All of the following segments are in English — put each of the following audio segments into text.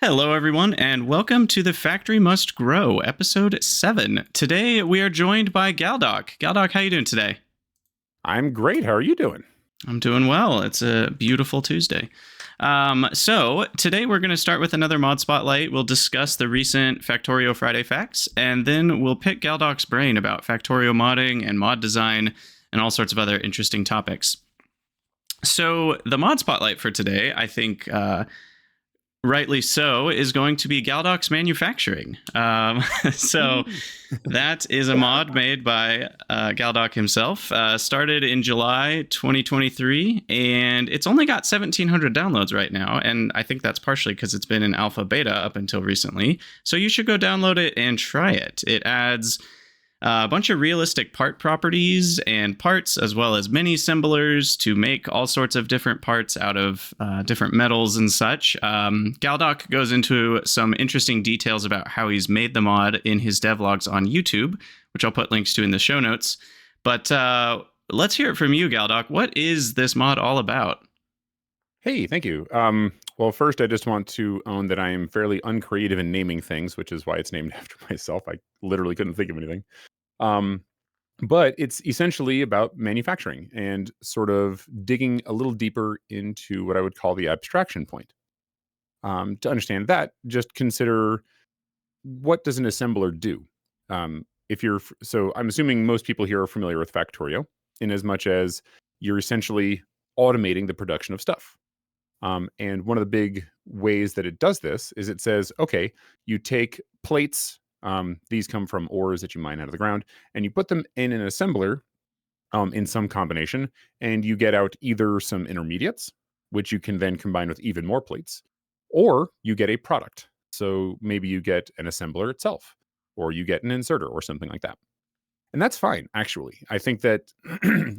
Hello, everyone, and welcome to the Factory Must Grow, episode 7. Today, we are joined by Galdoc. Galdoc, how you doing today? I'm great. How are you doing? I'm doing well. It's a beautiful Tuesday. So today we're going to start with another mod spotlight. We'll discuss the recent Factorio Friday facts, and then we'll pick Galdoc's brain about Factorio modding and mod design and all sorts of other interesting topics. So the mod spotlight for today, I think, rightly so, is going to be Galdoc's Manufacturing. So that is a mod made by Galdoc himself. Started in July 2023, and it's only got 1,700 downloads right now. And I think that's partially because it's been in alpha beta up until recently. So you should go download it and try it. It adds a bunch of realistic part properties and parts, as well as mini assemblers to make all sorts of different parts out of different metals and such. Galdoc goes into some interesting details about how he's made the mod in his devlogs on YouTube, which I'll put links to in the show notes. But let's hear it from you, Galdoc. What is this mod all about? Hey, thank you. Well, first, I just want to own that I am fairly uncreative in naming things, which is why it's named after myself. I literally couldn't think of anything. Um, but it's essentially about manufacturing and sort of digging a little deeper into what I would call the abstraction point. To understand that, just consider what does an assembler do? So I'm assuming most people here are familiar with Factorio, in as much as you're essentially automating the production of stuff. And one of the big ways that it does this is it says, okay, you take plates. These come from ores that you mine out of the ground, and you put them in an assembler in some combination, and you get out either some intermediates, which you can then combine with even more plates, or you get a product. So maybe you get an assembler itself, or you get an inserter or something like that. And that's fine, actually. I think that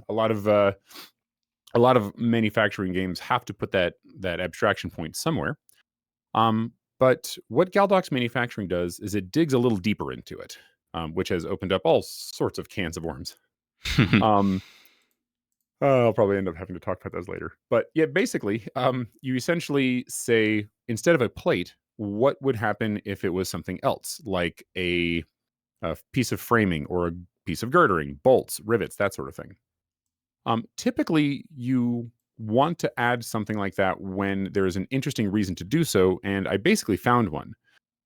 a lot of manufacturing games have to put that abstraction point somewhere. But what Galdoc's Manufacturing does is it digs a little deeper into it, which has opened up all sorts of cans of worms. Um, I'll probably end up having to talk about those later. But yeah, basically, you essentially say, instead of a plate, what would happen if it was something else, like a piece of framing or a piece of girdering, bolts, rivets, that sort of thing. Typically, you want to add something like that when there is an interesting reason to do so, and I basically found one.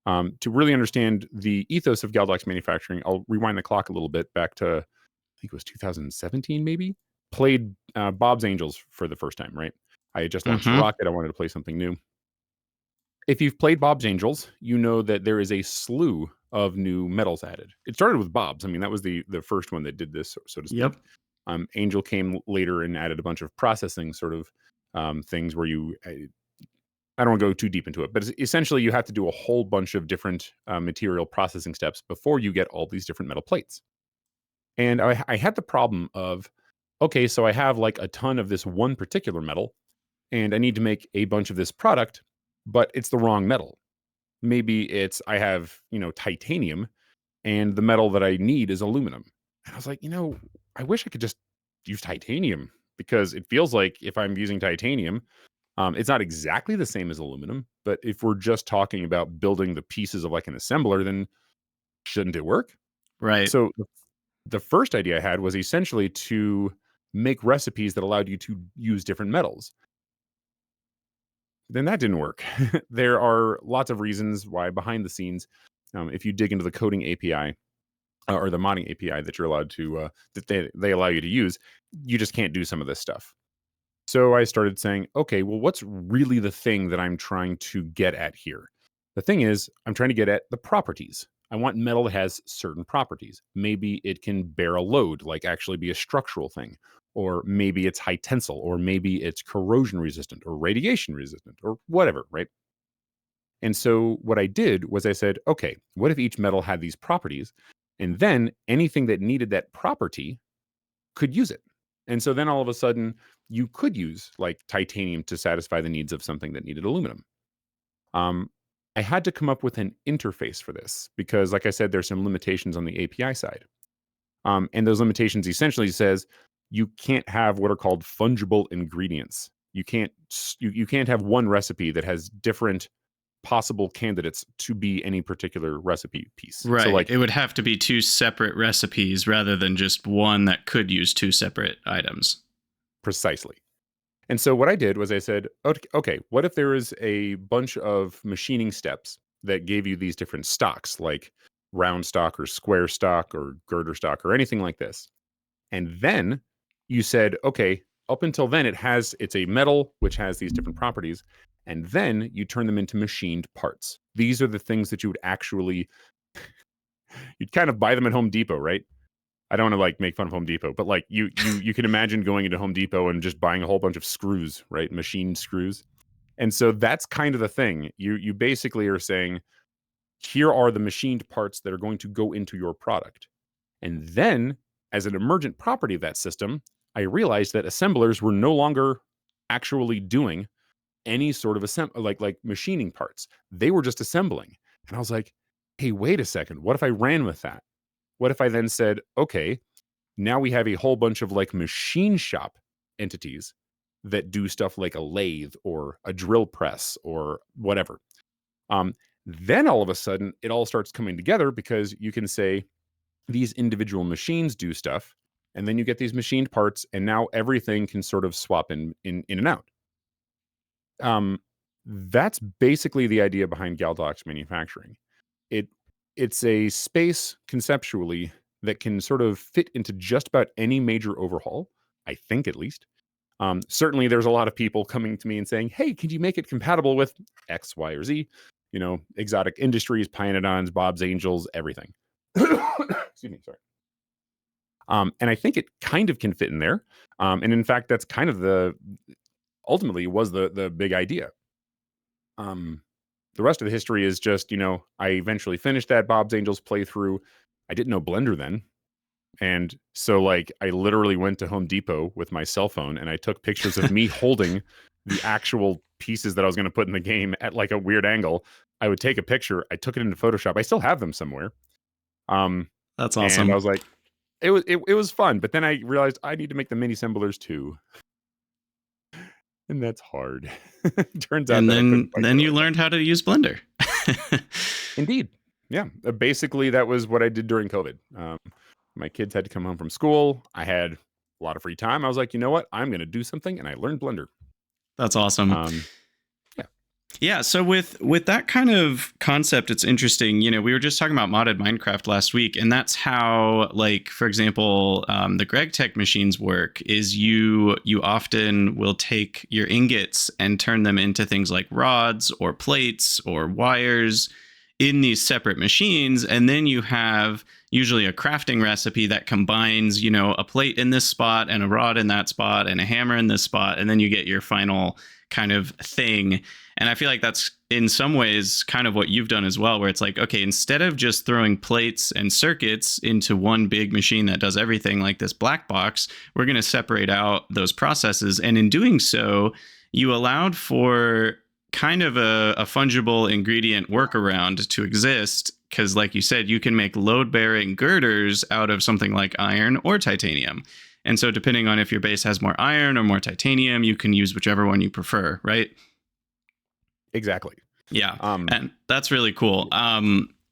To really understand the ethos of Galdoc's Manufacturing, I'll rewind the clock a little bit back to, I think it was 2017, maybe. Played Bob's Angels for the first time, right? I had just launched Mm-hmm. Rocket. I wanted to play something new. If you've played Bob's Angels, you know that there is a slew of new metals added. It started with Bob's. I mean, that was the first one that did this, so to Yep. speak. Angel came later and added a bunch of processing sort of things where I don't want to go too deep into it, but essentially you have to do a whole bunch of different material processing steps before you get all these different metal plates. And I had the problem of, okay, so I have like a ton of this one particular metal, and I need to make a bunch of this product, but it's the wrong metal. Maybe I have, titanium, and the metal that I need is aluminum. And I was like, I wish I could just use titanium, because it feels like if I'm using titanium, it's not exactly the same as aluminum, but if we're just talking about building the pieces of like an assembler, then shouldn't it work? Right. So the first idea I had was essentially to make recipes that allowed you to use different metals. Then that didn't work. There are lots of reasons why behind the scenes, if you dig into the coding API, or the modding API that you're allowed to that they allow you to use, you just can't do some of this stuff. So I started saying, okay, well, what's really the thing that I'm trying to get at here? The thing is, I'm trying to get at the properties. I want metal that has certain properties. Maybe it can bear a load, like actually be a structural thing, or maybe it's high tensile, or maybe it's corrosion resistant or radiation resistant or whatever, right? And so what I did was I said, okay, what if each metal had these properties? And then anything that needed that property could use it. And so then all of a sudden, you could use like titanium to satisfy the needs of something that needed aluminum. Um, I had to come up with an interface for this because, like I said, there's some limitations on the API side. And those limitations essentially says you can't have what are called fungible ingredients. You can't have one recipe that has different possible candidates to be any particular recipe piece. So Right. like It would have to be two separate recipes rather than just one that could use two separate items. precisely. And so what I did was I said, okay, what if there is a bunch of machining steps that gave you these different stocks, like round stock or square stock or girder stock or anything like this? And then you said, okay, up until then it's a metal which has these different properties, and then you turn them into machined parts. These are the things that you would actually you'd kind of buy them at Home Depot, right? I don't want to like make fun of Home Depot, but like you can imagine going into Home Depot and just buying a whole bunch of screws, right? Machined screws. And so that's kind of the thing. You basically are saying, here are the machined parts that are going to go into your product. And then, as an emergent property of that system, I realized that assemblers were no longer actually doing any sort of like machining parts. They were just assembling. And I was like, hey, wait a second. What if I ran with that? What if I then said, okay, now we have a whole bunch of like machine shop entities that do stuff like a lathe or a drill press or whatever. Then all of a sudden, it all starts coming together because you can say these individual machines do stuff, and then you get these machined parts, and now everything can sort of swap in and out. Um, that's basically the idea behind Galdoc's manufacturing. It it's a space conceptually that can sort of fit into just about any major overhaul, I think at least. Certainly, there's a lot of people coming to me and saying, "Hey, can you make it compatible with X, Y, or Z?" You know, exotic industries, Pionodons, Bob's Angels, everything. Excuse me, sorry. And I think it kind of can fit in there. And in fact, that's kind of the ultimately was the big idea. Um, the rest of the history is just, I eventually finished that Bob's Angels playthrough. I didn't know Blender then. And so, like, I literally went to Home Depot with my cell phone and I took pictures of me holding the actual pieces that I was going to put in the game at like a weird angle. I would take a picture. I took it into Photoshop. I still have them somewhere. Um, That's and I awesome. was like, it was fun. But then I realized I need to make the mini assemblers too, and that's hard. Turns out And that I couldn't quite then do it you like that. learned how to use Blender. Indeed. Yeah. Basically, that was what I did during COVID. My kids had to come home from school. I had a lot of free time. I was like, you know what? I'm going to do something. And I learned Blender. That's awesome. Um, yeah. Yeah, so with that kind of concept, it's interesting. You know, we were just talking about modded Minecraft last week, and that's how, like, for example, the Greg Tech machines work. Is you often will take your ingots and turn them into things like rods or plates or wires in these separate machines, and then you have usually a crafting recipe that combines, you know, a plate in this spot and a rod in that spot and a hammer in this spot, and then you get your final kind of thing. And I feel like that's in some ways kind of what you've done as well, where it's like, okay, instead of just throwing plates and circuits into one big machine that does everything like this black box, we're going to separate out those processes. And in doing so, you allowed for kind of a fungible ingredient workaround to exist. Because, like you said, you can make load bearing girders out of something like iron or titanium. And so, depending on if your base has more iron or more titanium, you can use whichever one you prefer, right? Exactly. Yeah, Um, and that's really cool.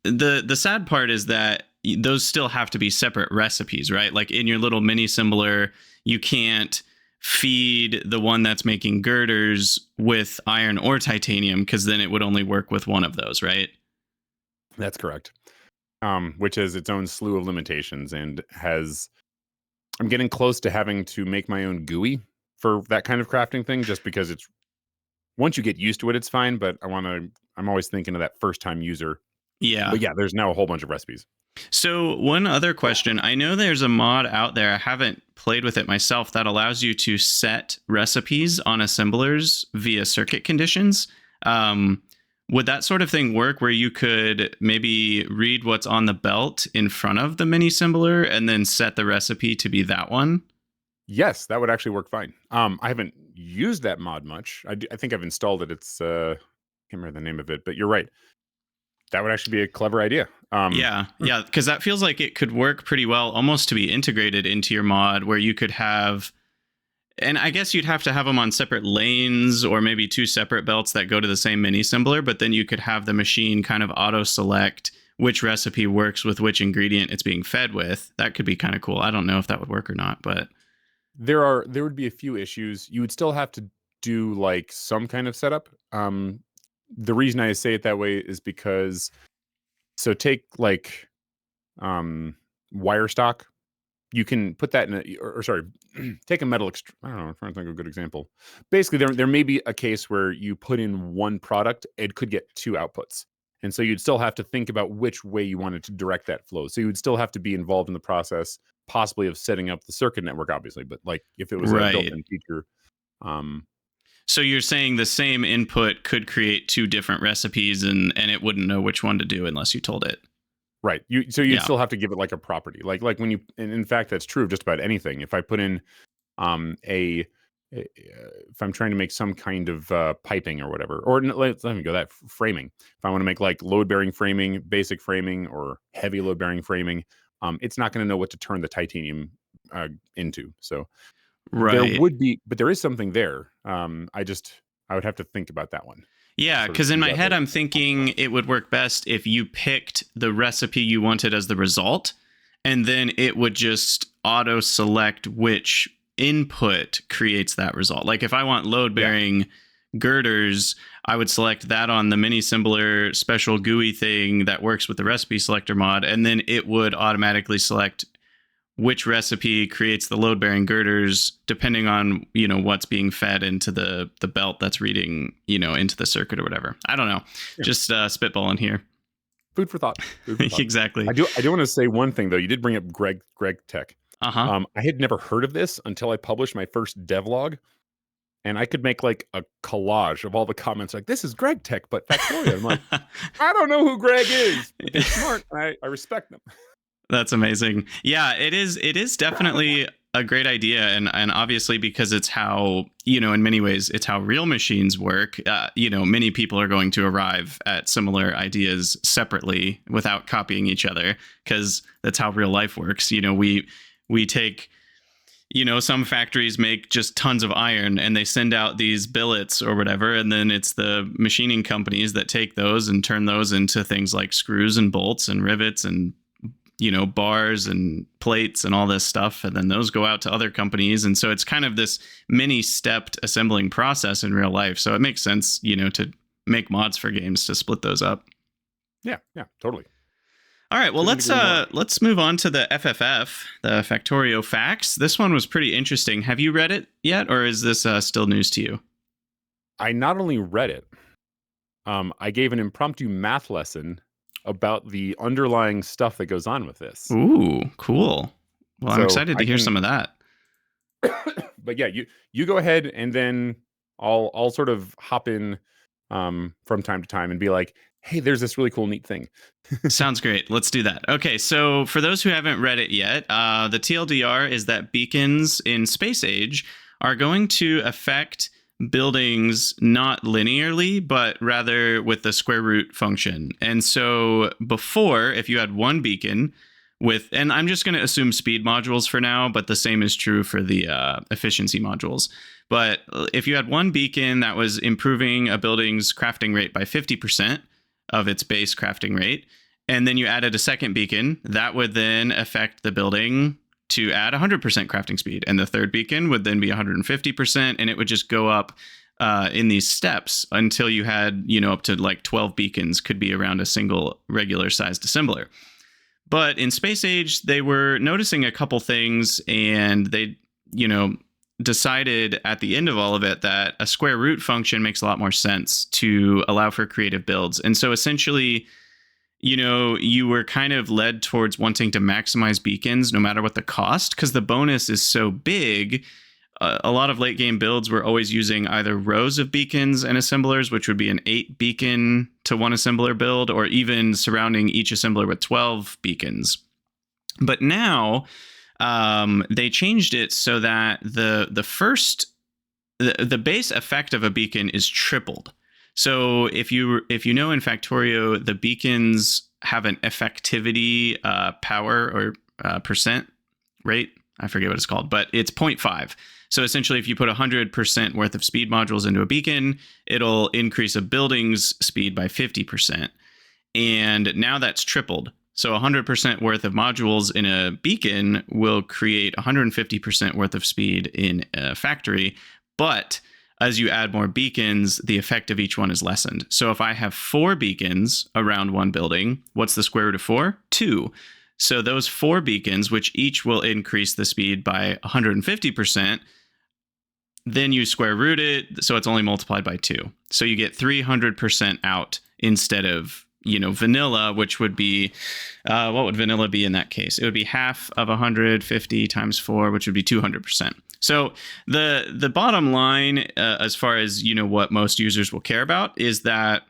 The sad part is that those still have to be separate recipes, right? Like in your little mini assembler, you can't feed the one that's making girders with iron or titanium because then it would only work with one of those, right? that's correct. Which has its own slew of limitations and I'm getting close to having to make my own GUI for that kind of crafting thing, just because it's once you get used to it, it's fine. But I'm always thinking of that first time user. Yeah. But yeah, there's now a whole bunch of recipes. So, one other question. I know there's a mod out there. I haven't played with it myself that allows you to set recipes on assemblers via circuit conditions. Um, would that sort of thing work where you could maybe read what's on the belt in front of the mini assembler and then set the recipe to be that one? Yes, that would actually work fine. I haven't used that mod much. I think I've installed it. It's can't remember the name of it, but you're right. That would actually be a clever idea. Yeah, because that feels like it could work pretty well, almost to be integrated into your mod, where you could have And I guess you'd have to have them on separate lanes or maybe two separate belts that go to the same mini assembler, but then you could have the machine kind of auto select which recipe works with which ingredient it's being fed with. That could be kind of cool. I don't know if that would work or not, but There would be a few issues. You would still have to do like some kind of setup. The reason I say it that way is because so take like wire stock. You can put that in a, or sorry, take a metal. I don't know. I'm trying to think of a good example. Basically, there may be a case where you put in one product, it could get two outputs, and so you'd still have to think about which way you wanted to direct that flow. So you would still have to be involved in the process, possibly of setting up the circuit network, obviously. But like if it was a right. built-in feature, um, So you're saying the same input could create two different recipes and it wouldn't know which one to do unless you told it. right? You'd Yeah. still have to give it like a property, like when you, and in fact, that's true of just about anything. If I put in if I'm trying to make some kind of piping or whatever, or let me go that framing. If I want to make like load bearing framing, basic framing, or heavy load bearing framing, it's not going to know what to turn the titanium into. So there Right. would be, but there is something there. I would have to think about that one. Yeah, Sort of because in figure my out head, the I'm thinking it would work best if you picked the recipe you wanted as the result, and then it would just auto select which input creates that result. Like if I want load yeah. bearing girders, I would select that on the mini assembler special GUI thing that works with the recipe selector mod, and then it would automatically select which recipe creates the load bearing girders depending on what's being fed into the belt that's reading into the circuit or whatever. I don't know, Yeah. just spitballing here. Food for thought. Food for thought. Exactly. I do want to say one thing though. You did bring up Greg Tech. Uh-huh. I had never heard of this until I published my first devlog, and I could make like a collage of all the comments like, this is Greg Tech, but Factorio. I'm like, I don't know who Greg is, but they're smart. I respect them. That's amazing. Yeah, it is definitely a great idea, and obviously because it's how, in many ways it's how real machines work. Many people are going to arrive at similar ideas separately without copying each other, because that's how real life works. We take, some factories make just tons of iron and they send out these billets or whatever, and then it's the machining companies that take those and turn those into things like screws and bolts and rivets and bars and plates and all this stuff, and then those go out to other companies, and so it's kind of this mini stepped assembling process in real life. So it makes sense to make mods for games to split those up. Yeah, totally. All right, well, let's move on to the FFF, the Factorio Facts. This one was pretty interesting. Have you read it yet, or is this still news to you? I not only read it, I gave an impromptu math lesson about the underlying stuff that goes on with this. Ooh, cool. Well, I'm So excited to hear some of that. but yeah, you go ahead, and then I'll sort of hop in from time to time and be like, hey, there's this really cool, neat thing. Sounds great. Let's do that. Okay, so for those who haven't read it yet, the TLDR is that beacons in Space Age are going to affect buildings not linearly, but rather with the square root function. And so before, if you had one beacon with, and I'm just going to assume speed modules for now, but the same is true for the efficiency modules. But if you had one beacon that was improving a building's crafting rate by 50% of its base crafting rate, and then you added a second beacon, that would then affect the building to add 100% crafting speed, and the third beacon would then be 150%, and it would just go up in these steps until you had up to like 12 beacons could be around a single regular sized assembler. But in Space Age, they were noticing a couple things, and they decided at the end of all of it that a square root function makes a lot more sense to allow for creative builds. And so essentially, you were kind of led towards wanting to maximize beacons no matter what the cost, because the bonus is so big. A lot of late game builds were always using either rows of beacons and assemblers, which would be an 8 beacon to one assembler build, or even surrounding each assembler with 12 beacons. But now they changed it so that the base effect of a beacon is tripled. So if you know in Factorio, the beacons have an effectivity power or percent rate. I forget what it's called, but it's 0.5. So essentially, if you put 100% worth of speed modules into a beacon, it'll increase a building's speed by 50%. And now that's tripled. So 100% worth of modules in a beacon will create 150% worth of speed in a factory. But as you add more beacons, the effect of each one is lessened. So if I have 4 beacons around one building, what's the square root of 4? 2. So those 4 beacons, which each will increase the speed by 150%, then you square root it, so it's only multiplied by 2. So you get 300% out instead of, vanilla, which would be, what would vanilla be in that case? It would be half of 150 times 4, which would be 200%. So the bottom line, as far as what most users will care about, is that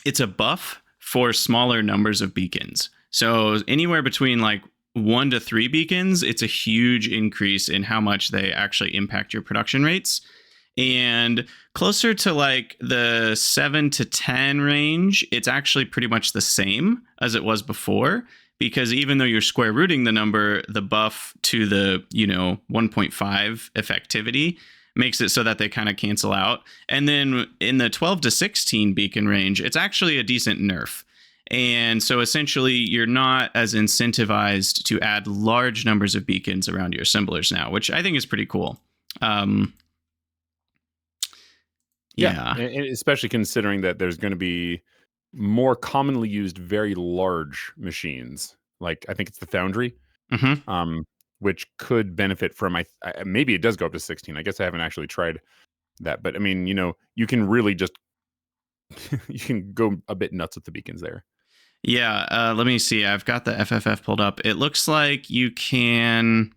it's a buff for smaller numbers of beacons. So anywhere between like 1 to 3 beacons, it's a huge increase in how much they actually impact your production rates. And closer to like the 7 to 10 range, it's actually pretty much the same as it was before, because even though you're square rooting the number, the buff to the 1.5 effectivity makes it so that they kind of cancel out. And then in the 12 to 16 beacon range, it's actually a decent nerf. And so essentially, you're not as incentivized to add large numbers of beacons around your assemblers now, which I think is pretty cool. Yeah. And especially considering that there's going to be more commonly used very large machines. Like I think it's the Foundry, Mm-hmm. which could benefit from maybe it does go up to 16. I guess I haven't actually tried that, but I mean, you can really just you can go a bit nuts with the beacons there. Yeah, let me see. I've got the FFF pulled up. It looks like you can.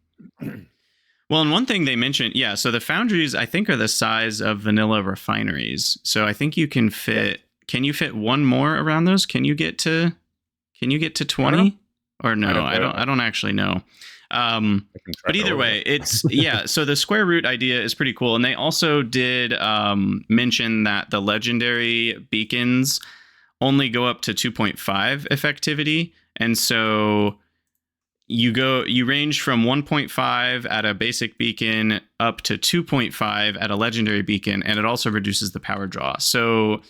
Well, and one thing they mentioned, yeah, so the foundries, I think, are the size of vanilla refineries. So I think you can fit. Can you fit one more around those? Can you get to 20? Or no, I don't actually know. But either way, it's yeah. So the square root idea is pretty cool, and they also did mention that the legendary beacons only go up to 2.5 effectivity, and so you range from 1.5 at a basic beacon up to 2.5 at a legendary beacon, and it also reduces the power draw. So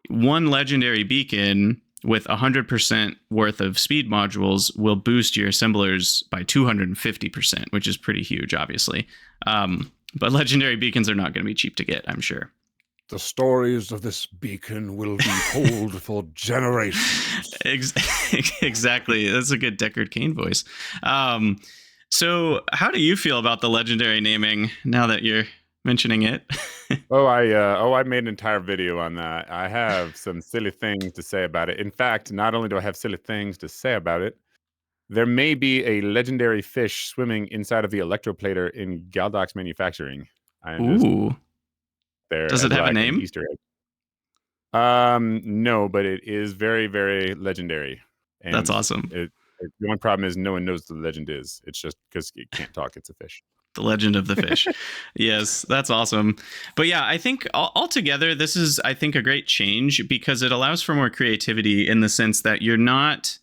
one legendary beacon with 100% worth of speed modules will boost your assemblers by 250%, which is pretty huge, obviously. But legendary beacons are not going to be cheap to get, I'm sure. The stories of this beacon will be told for generations. Exactly. That's a good Deckard Cain voice. So how do you feel about the legendary naming now that you're mentioning it? I made an entire video on that. I have some silly things to say about it. In fact, not only do I have silly things to say about it, there may be a legendary fish swimming inside of the electroplater in Galdoc's manufacturing. Ooh. There Does it as have a like an name? Easter egg. No, but it is very, very legendary. And That's awesome. The only problem is no one knows what the legend is. It's just because it can't talk. It's a fish. The legend of the fish. Yes, that's awesome. But yeah, I think altogether, this is, I think, a great change because it allows for more creativity in the sense that you're not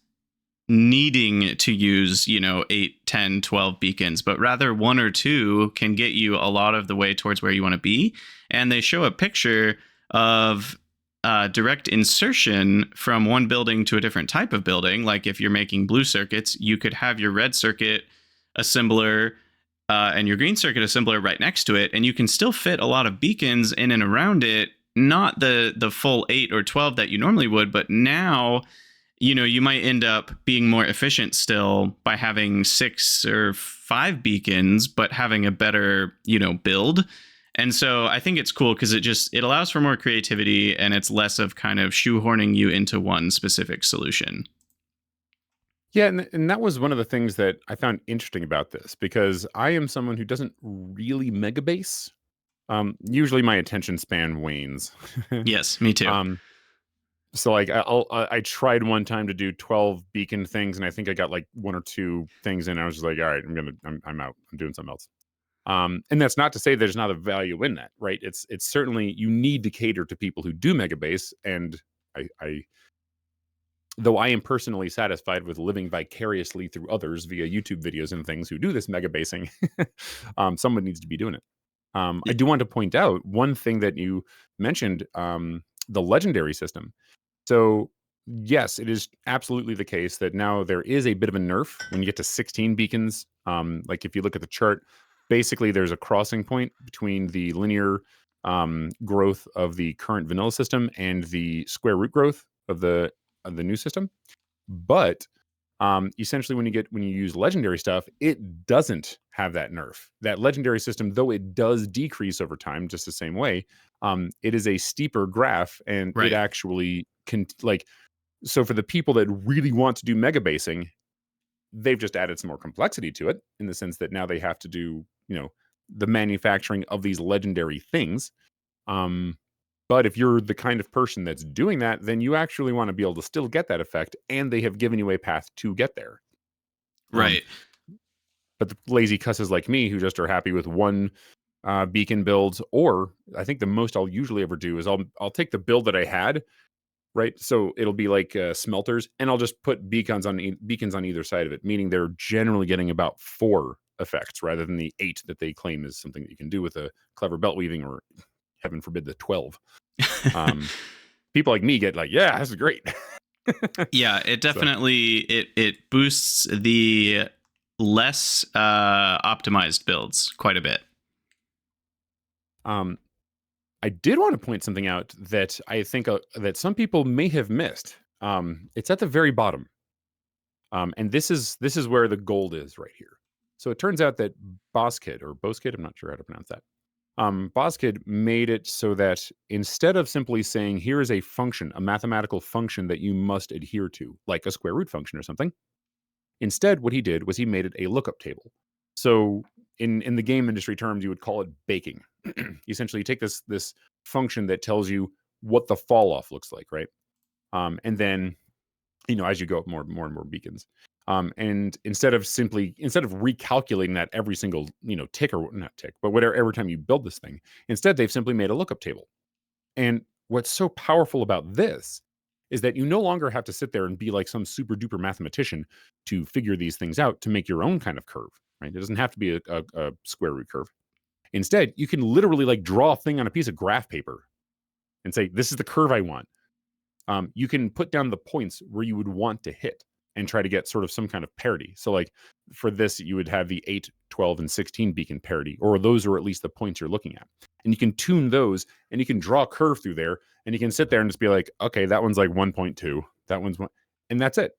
needing to use 8, 10, 12 beacons, but rather 1 or 2 can get you a lot of the way towards where you want to be. And they show a picture of direct insertion from one building to a different type of building. Like if you're making blue circuits, you could have your red circuit assembler and your green circuit assembler right next to it, and you can still fit a lot of beacons in and around it. Not the full 8 or 12 that you normally would, but now you might end up being more efficient still by having 6 or 5 beacons, but having a better build. And so I think it's cool because it allows for more creativity, and it's less of kind of shoehorning you into one specific solution. Yeah, and that was one of the things that I found interesting about this because I am someone who doesn't really mega base. Usually my attention span wanes. Yes, me too. So like I tried one time to do 12 beacon things, and I think I got like 1 or 2 things in. I was just like, all right, I'm out. I'm doing something else. And that's not to say there's not a value in that, right? It's certainly you need to cater to people who do mega base, and I though I am personally satisfied with living vicariously through others via YouTube videos and things who do this mega basing, someone needs to be doing it. I do want to point out one thing that you mentioned, the legendary system. So, yes, it is absolutely the case that now there is a bit of a nerf when you get to 16 beacons. Like if you look at the chart, basically there's a crossing point between the linear growth of the current vanilla system and the square root growth of the new system. But essentially, when you use legendary stuff, it doesn't have that nerf. That legendary system, though it does decrease over time, just the same way, it is a steeper graph, and it Right. actually can like. So for the people that really want to do mega basing, they've just added some more complexity to it in the sense that now they have to do the manufacturing of these legendary things. Um, but if you're the kind of person that's doing that, then you actually want to be able to still get that effect, and they have given you a path to get there. Um, Right. but the lazy cusses like me who just are happy with one beacon builds, or I think the most I'll usually ever do is I'll take the build that I had, right? So it'll be like smelters, and I'll just put beacons on either side of it, meaning they're generally getting about 4 effects rather than the 8 that they claim is something that you can do with a clever belt weaving, or heaven forbid the 12. People like me get like, yeah, this is great. Yeah, it So, definitely it boosts the less optimized builds quite a bit. um, I did want to point something out that I think that some people may have missed. It's at the very bottom, and this is where the gold is right here. So it turns out that Boskid or Boskid, I'm not sure how to pronounce that. Boskid made it so that instead of simply saying here is a function, a mathematical function that you must adhere to, like a square root function or something, instead what he did was he made it a lookup table. So in the game industry terms, you would call it baking. Essentially, you take this function that tells you what the fall off looks like, right? And then as you go up more and more beacons. And instead of recalculating that every single tick, or not tick, but whatever every time you build this thing, instead they've simply made a lookup table. And what's so powerful about this is that you no longer have to sit there and be like some super duper mathematician to figure these things out to make your own kind of curve, right? It doesn't have to be a square root curve. Instead, you can literally like draw a thing on a piece of graph paper and say, this is the curve I want. You can put down the points where you would want to hit and try to get sort of some kind of parity. So like for this, you would have the 8, 12, and 16 beacon parity, or those are at least the points you're looking at. And you can tune those, and you can draw a curve through there, and you can sit there and just be like, okay, that one's like 1.2, that one's one, and that's it.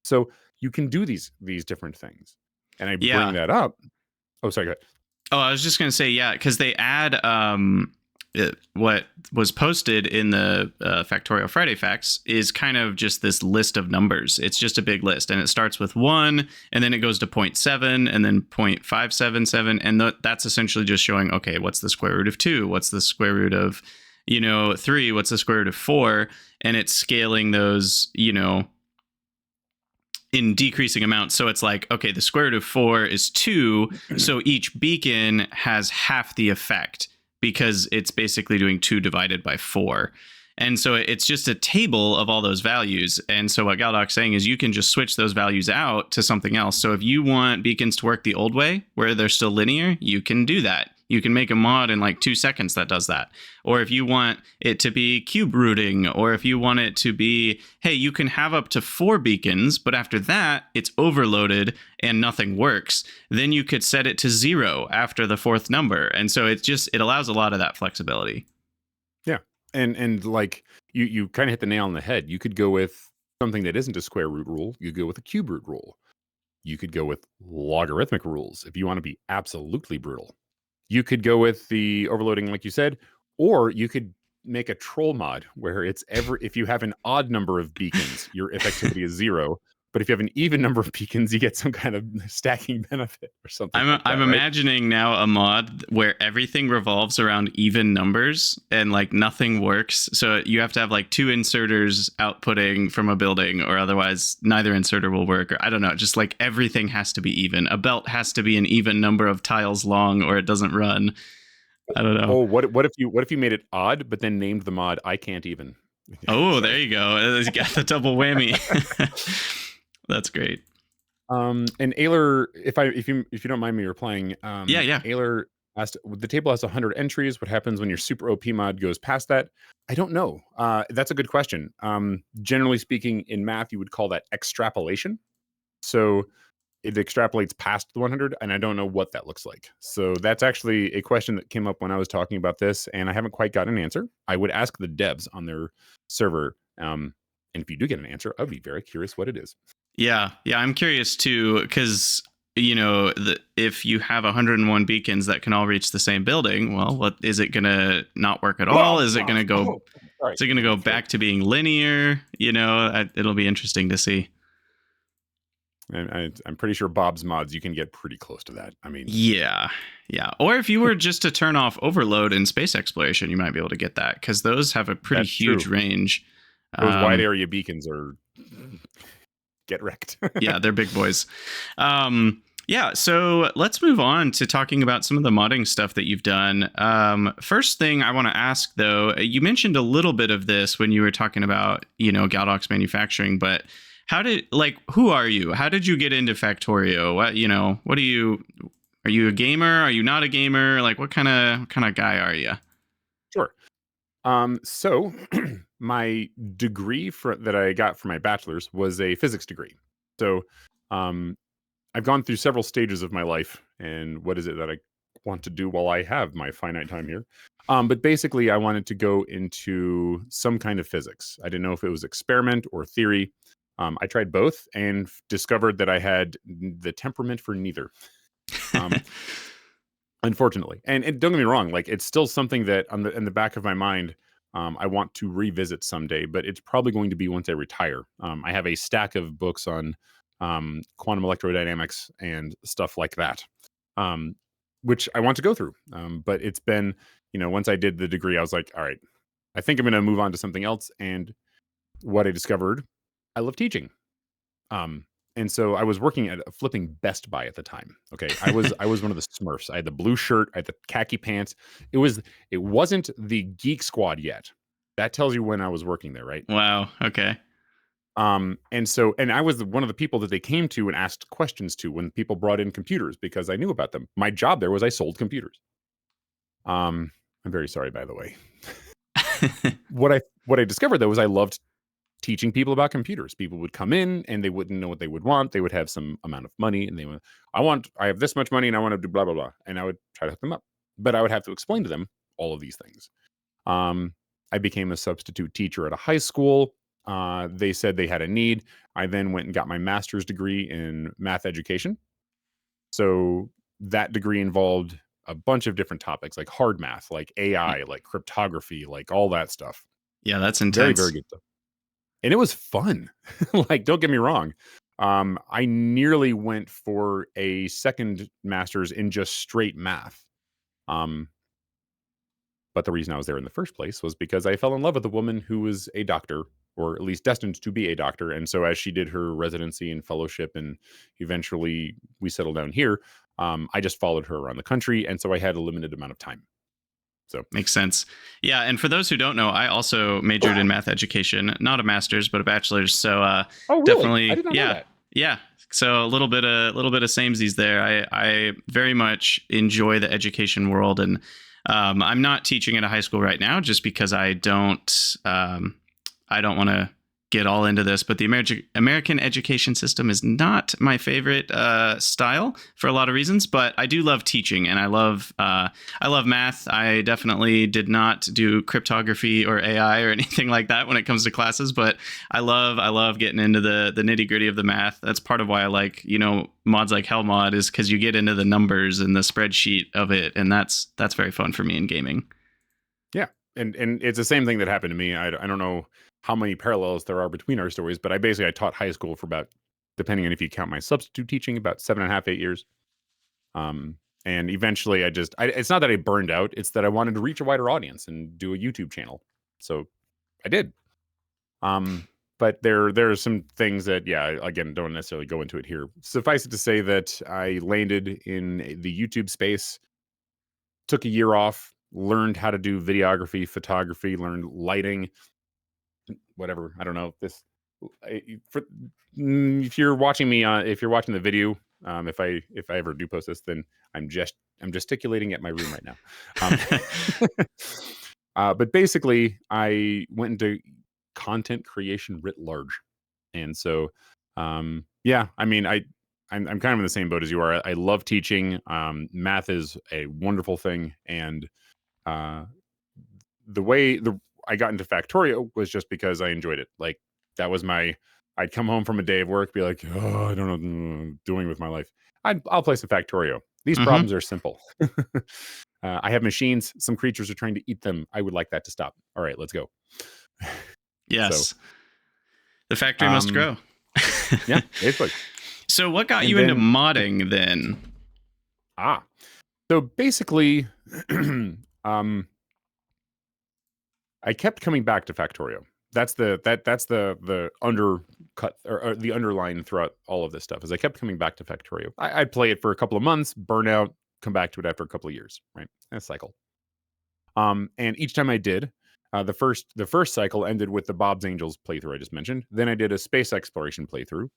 So you can do these different things. And I bring Yeah. that up. Oh, sorry, go ahead. Oh, I was just gonna say, yeah, because they add what was posted in the Factorio Friday Facts is kind of just this list of numbers. It's just a big list, and it starts with 1, and then it goes to 0.7, and then 0.577, and that's essentially just showing, okay, what's the square root of 2? What's the square root of 3? What's the square root of 4? And it's scaling those in decreasing amounts. So it's like, okay, the square root of 4 is 2. So each beacon has half the effect because it's basically doing 2 divided by 4. And so it's just a table of all those values. And so what Galdoc's saying is you can just switch those values out to something else. So if you want beacons to work the old way, where they're still linear, you can do that. You can make a mod in like 2 seconds that does that. Or if you want it to be cube rooting, or if you want it to be, hey, you can have up to 4 beacons, but after that, it's overloaded and nothing works. Then you could set it to 0 after the 4th number. And so it allows a lot of that flexibility. Yeah. And like you kind of hit the nail on the head. You could go with something that isn't a square root rule. You could go with a cube root rule. You could go with logarithmic rules if you want to be absolutely brutal. You could go with the overloading, like you said, or you could make a troll mod where if you have an odd number of beacons, your effectivity is 0. But if you have an even number of beacons, you get some kind of stacking benefit or something like that. I'm right? imagining now a mod where everything revolves around even numbers and like nothing works. So you have to have like 2 inserters outputting from a building, or otherwise neither inserter will work. Or I don't know, just like everything has to be even. A belt has to be an even number of tiles long, or it doesn't run. I don't know. Oh, what if you made it odd, but then named the mod I can't even? Oh, there Sorry. you go. You got the double whammy. That's great. And Ayler, if you don't mind me replying, Yeah. Ayler, The table has 100 entries. What happens when your super OP mod goes past that? I don't know. That's a good question. Generally speaking, in math, you would call that extrapolation. So it extrapolates past the 100, and I don't know what that looks like. So that's actually a question that came up when I was talking about this, and I haven't quite gotten an answer. I would ask the devs on their server, and if you do get an answer, I'd be very curious what it is. Yeah, I'm curious too, because if you have 101 beacons that can all reach the same building, well, what is it gonna not work at all? Is it gonna go? Sorry. Is it gonna go back to being linear? It'll be interesting to see. And I'm pretty sure Bob's mods, you can get pretty close to that. I mean, Yeah. Or if you were just to turn off overload in space exploration, you might be able to get that, because those have a pretty huge range. Those wide area beacons are get wrecked. Yeah, they're big boys. Yeah, so let's move on to talking about some of the modding stuff that you've done. First thing I want to ask, though, you mentioned a little bit of this when you were talking about, Galdoc's manufacturing, but who are you? How did you get into Factorio? Are you a gamer? Are you not a gamer? Like, what kind of guy are you? Sure. So my degree that I got for my bachelor's was a physics degree. So, I've gone through several stages of my life, and what is it that I want to do while I have my finite time here? But basically, I wanted to go into some kind of physics. I didn't know if it was experiment or theory. I tried both and discovered that I had the temperament for neither. Unfortunately, and don't get me wrong, like it's still something that in the back of my mind, I want to revisit someday, but it's probably going to be once I retire. I have a stack of books on quantum electrodynamics and stuff like that, which I want to go through. But it's been, once I did the degree, I was like, all right, I think I'm going to move on to something else. And what I discovered, I love teaching. And so I was working at a flipping Best Buy at the time. Okay, I was one of the Smurfs. I had the blue shirt, I had the khaki pants. It wasn't the Geek Squad yet. That tells you when I was working there, right? Wow. Okay. And I was one of the people that they came to and asked questions to when people brought in computers because I knew about them. My job there was I sold computers. I'm very sorry, by the way. What I discovered though was I loved teaching people about computers. People would come in and they wouldn't know what they would want. They would have some amount of money and they went, I have this much money and I want to do blah, blah, blah. And I would try to hook them up, but I would have to explain to them all of these things. I became a substitute teacher at a high school. They said they had a need. I then went and got my master's degree in math education. So that degree involved a bunch of different topics like hard math, like AI, like cryptography, like all that stuff. Yeah, that's intense. Very, very good stuff. And it was fun. Like, don't get me wrong. I nearly went for a second master's in just straight math. But the reason I was there in the first place was because I fell in love with a woman who was a doctor, or at least destined to be a doctor. And so as she did her residency and fellowship, and eventually we settled down here, I just followed her around the country. And so I had a limited amount of time. So makes sense. Yeah, and for those who don't know, I also majored in math education, not a master's but a bachelor's. So really? Definitely, I did not know that. Yeah. So a little bit of samesies there. I very much enjoy the education world, and I'm not teaching at a high school right now just because I don't want to get all into this, but the American education system is not my favorite style for a lot of reasons, but I do love teaching, and I love math. I definitely did not do cryptography or AI or anything like that when it comes to classes, but I love getting into the nitty gritty of the math. That's part of why I like, mods like Hellmod, is because you get into the numbers and the spreadsheet of it, and that's very fun for me in gaming. Yeah, and it's the same thing that happened to me. I don't know how many parallels there are between our stories, but I taught high school for about, depending on if you count my substitute teaching, about 7.5, 8 years. And eventually it's not that I burned out, it's that I wanted to reach a wider audience and do a YouTube channel. So I did. But there are some things that, again, don't necessarily go into it here. Suffice it to say that I landed in the YouTube space, took a year off, learned how to do videography, photography, learned lighting, whatever. I don't know if you're watching me, if you're watching the video, if I ever do post this, then I'm just I'm gesticulating at my room right now. Um, but basically, I went into content creation writ large, and so yeah, I mean, I'm kind of in the same boat as you are. I love teaching. Math is a wonderful thing, and uh, the way the I got into Factorio was just because I enjoyed it. Like that was my. I'd come home from a day of work, be like, oh, I don't know what I'm doing with my life. I'll play some Factorio. These Mm-hmm. problems are simple. I have machines. Some creatures are trying to eat them. I would like that to stop. All right, let's go. So, Yes. The factory must um, grow. yeah, basically. So, what got And you into then, modding then? ah, so basically, um, I kept coming back to Factorio. That's the undercut or the underline throughout all of this stuff. Is I kept coming back to Factorio. I'd play it for a couple of months, burn out, come back to it after a couple of years. Right, a cycle. And each time I did, the first cycle ended with the Bob's Angels playthrough I just mentioned. Then I did a space exploration playthrough.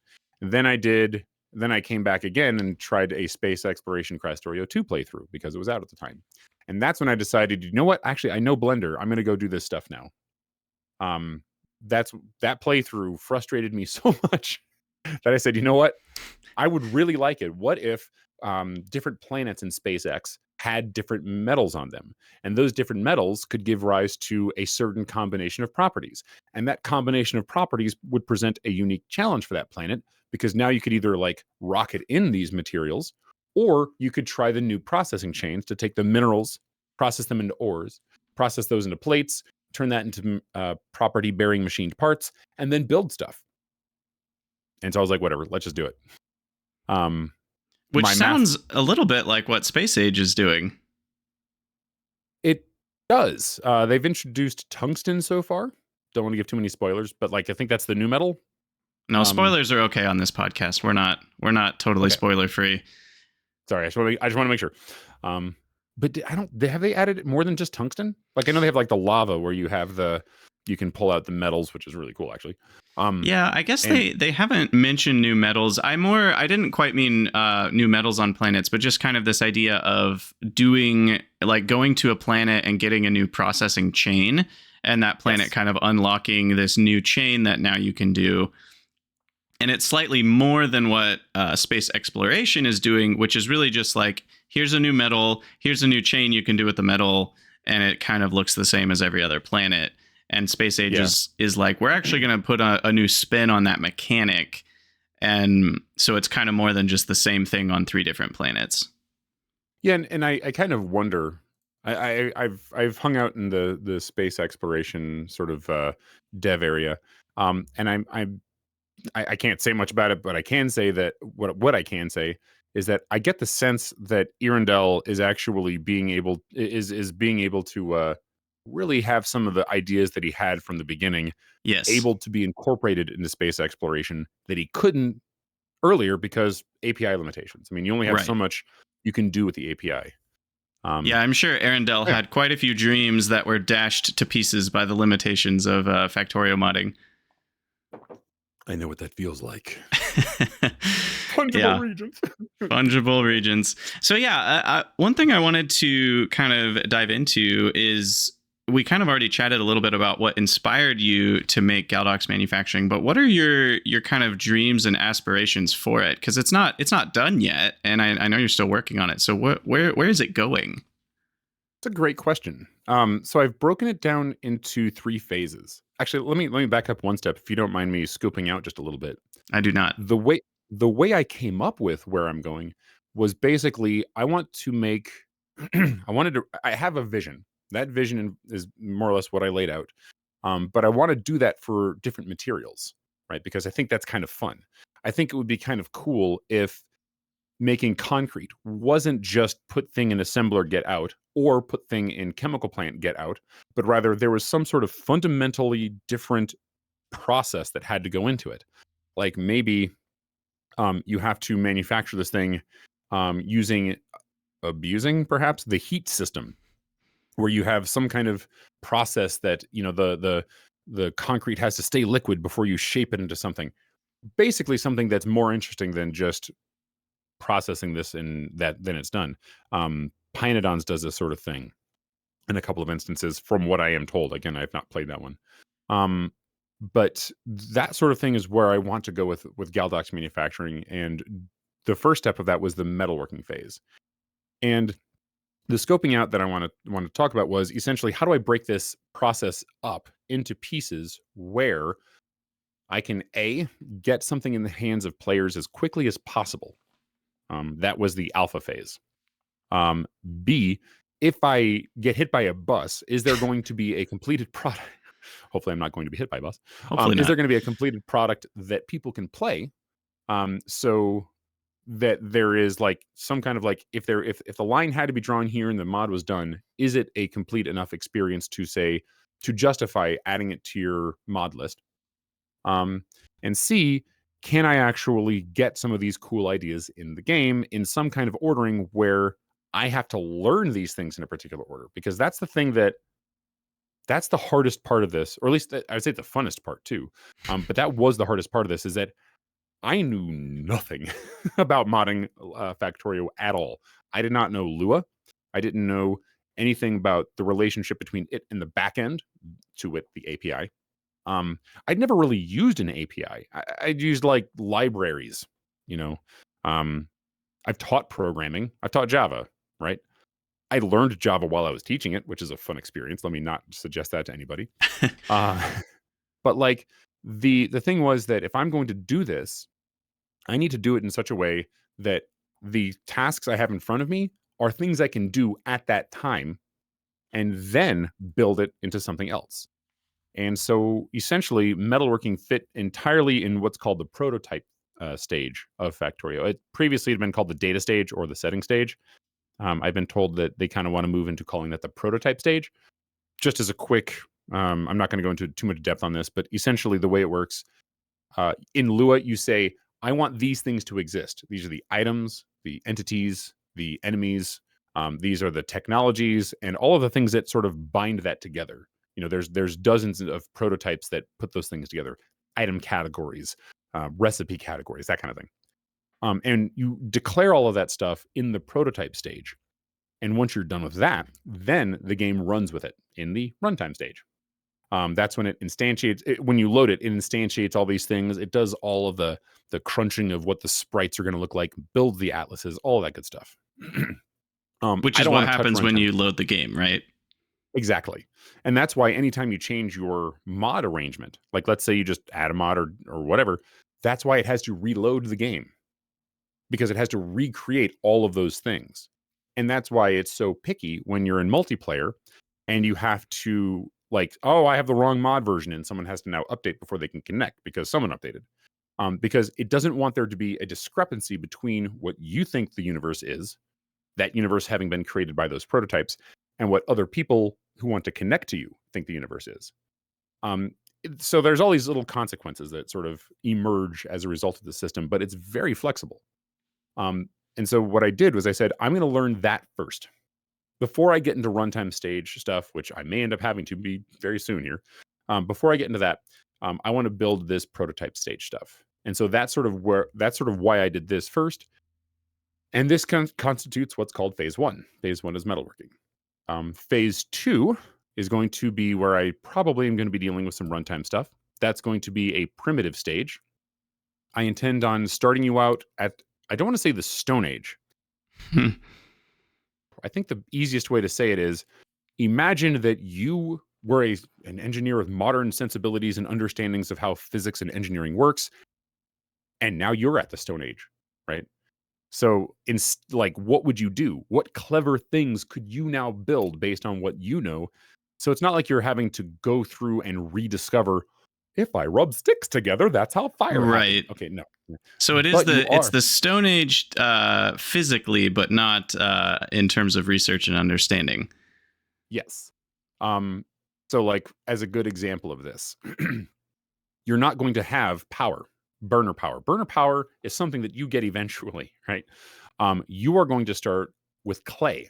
Then I came back again and tried a space exploration Crastorio 2 playthrough because it was out at the time. And that's when I decided, you know what? Actually, I know Blender. I'm going to go do this stuff now. Um, that playthrough frustrated me so much that I said, you know what? I would really like it. What if different planets in SpaceX had different metals on them? And those different metals could give rise to a certain combination of properties. And that combination of properties would present a unique challenge for that planet because now you could either like rocket in these materials or you could try the new processing chains to take the minerals, process them into ores, process those into plates, turn that into property bearing machined parts, and then build stuff. And so I was like, whatever, let's just do it. Um, Which my math sounds a little bit like what Space Age is doing. It does. They've introduced tungsten so far. Don't want to give too many spoilers, but like I think that's the new metal. No, Um, spoilers are okay on this podcast. We're not totally okay. spoiler free. Sorry, I just want to make sure. But I don't. Have they added more than just tungsten? Like I know they have like the lava where you can pull out the metals, which is really cool actually. Yeah, I guess And they haven't mentioned new metals. I didn't quite mean new metals on planets, but just kind of this idea of doing like going to a planet and getting a new processing chain, and that planet yes, kind of unlocking this new chain that now you can do. And it's slightly more than what space exploration is doing, which is really just like here's a new metal, here's a new chain you can do with the metal, and it kind of looks the same as every other planet. And Space Age yeah, is like we're actually going to put a new spin on that mechanic, and so it's kind of more than just the same thing on three different planets. yeah. And I kind of wonder. I've hung out in the space exploration sort of dev area, and I can't say much about it, but I can say that what I can say is that I get the sense that Irondell is actually being able to really have some of the ideas that he had from the beginning Yes, able to be incorporated into space exploration that he couldn't earlier because API limitations. I mean, you only have so right. much you can do with the API. Um, Yeah, I'm sure Arendelle yeah, had quite a few dreams that were dashed to pieces by the limitations of Factorio modding. I know what that feels like. Fungible Yeah, regions. fungible regions. So yeah, one thing I wanted to kind of dive into is we kind of already chatted a little bit about what inspired you to make Galdoc's manufacturing, but what are your kind of dreams and aspirations for it? Because it's not done yet, and I know you're still working on it. So where is it going? It's a great question. So I've broken it down into three phases. Actually, let me back up one step, if you don't mind me scooping out just a little bit. I do not. The way the way I came up with where I'm going was basically I want to make I have a vision. That vision is more or less what I laid out. But I want to do that for different materials, right? Because I think that's kind of fun. I think it would be kind of cool if making concrete wasn't just put thing in assembler, get out, or put thing in chemical plant, get out, but rather there was some sort of fundamentally different process that had to go into it. Like maybe you have to manufacture this thing abusing perhaps the heat system, where you have some kind of process that the concrete has to stay liquid before you shape it into something. Basically, something that's more interesting than just processing this in that then it's done. Pinedons does this sort of thing in a couple of instances, from what I am told. Again, I have not played that one. But that sort of thing is where I want to go with Galdoc's manufacturing. And the first step of that was the metalworking phase. And the scoping out that I want to talk about was essentially, how do I break this process up into pieces where I can get something in the hands of players as quickly as possible. That was the alpha phase. Um, B, if I get hit by a bus, is there going to be a completed product? Hopefully, I'm not going to be hit by a bus. Hopefully Is there not. going to be a completed product that people can play? So that there is like some kind of like, if the line had to be drawn here and the mod was done, is it a complete enough experience to justify adding it to your mod list? And C, can I actually get some of these cool ideas in the game in some kind of ordering where I have to learn these things in a particular order? Because that's the hardest part of this, or at least I would say the funnest part too. But that was the hardest part of this, is that I knew nothing about modding Factorio at all. I did not know Lua. I didn't know anything about the relationship between it and the backend, to it, the API. I'd never really used an API. I'd used like libraries, you know. Um, I've taught programming. I've taught Java, right? I learned Java while I was teaching it, which is a fun experience. Let me not suggest that to anybody. Uh, but like the thing was that if I'm going to do this, I need to do it in such a way that the tasks I have in front of me are things I can do at that time, and then build it into something else. And so essentially, metalworking fit entirely in what's called the prototype stage of Factorio. It previously had been called the data stage or the setting stage. I've been told that they kind of want to move into calling that the prototype stage. Just as a quick, I'm not going to go into too much depth on this, but essentially the way it works, in Lua, you say, I want these things to exist. These are the items, the entities, the enemies. These are the technologies, and all of the things that sort of bind that together. There's dozens of prototypes that put those things together. Item categories, recipe categories, that kind of thing. And you declare all of that stuff in the prototype stage. And once you're done with that, then the game runs with it in the runtime stage. That's when it instantiates. When you load it, it instantiates all these things. It does all of the crunching of what the sprites are going to look like, builds the atlases, all that good stuff. Which I is don't what want to touch happens when runtime. you load the game, right? Exactly. And that's why anytime you change your mod arrangement, like let's say you just add a mod or whatever, that's why it has to reload the game, because it has to recreate all of those things. And that's why it's so picky when you're in multiplayer and you have to, like, oh, I have the wrong mod version, and someone has to now update before they can connect because someone updated. Because it doesn't want there to be a discrepancy between what you think the universe is, that universe having been created by those prototypes, and what other people who want to connect to you think the universe is. So there's all these little consequences that sort of emerge as a result of the system, but it's very flexible. And so what I did was I said, I'm going to learn that first before I get into runtime stage stuff, which I may end up having to be very soon here. Before I get into that, I want to build this prototype stage stuff. And so that's sort of why I did this first. And this constitutes what's called phase one. Phase one is metalworking. Phase two is going to be where I probably am going to be dealing with some runtime stuff. That's going to be a primitive stage. I intend on starting you out at, I don't want to say the Stone Age. I think the easiest way to say it is, imagine that you were an engineer with modern sensibilities and understandings of how physics and engineering works, and now you're at the Stone Age, right? So, like, what would you do? What clever things could you now build based on what you know? So it's not like you're having to go through and rediscover, if I rub sticks together, that's how fire happens. Right. Okay, no. So But you it's are. the Stone Age physically, but not in terms of research and understanding. Yes. Um, so like as a good example of this, you're not going to have power, burner power. Burner power is something that you get eventually, right? You are going to start with clay,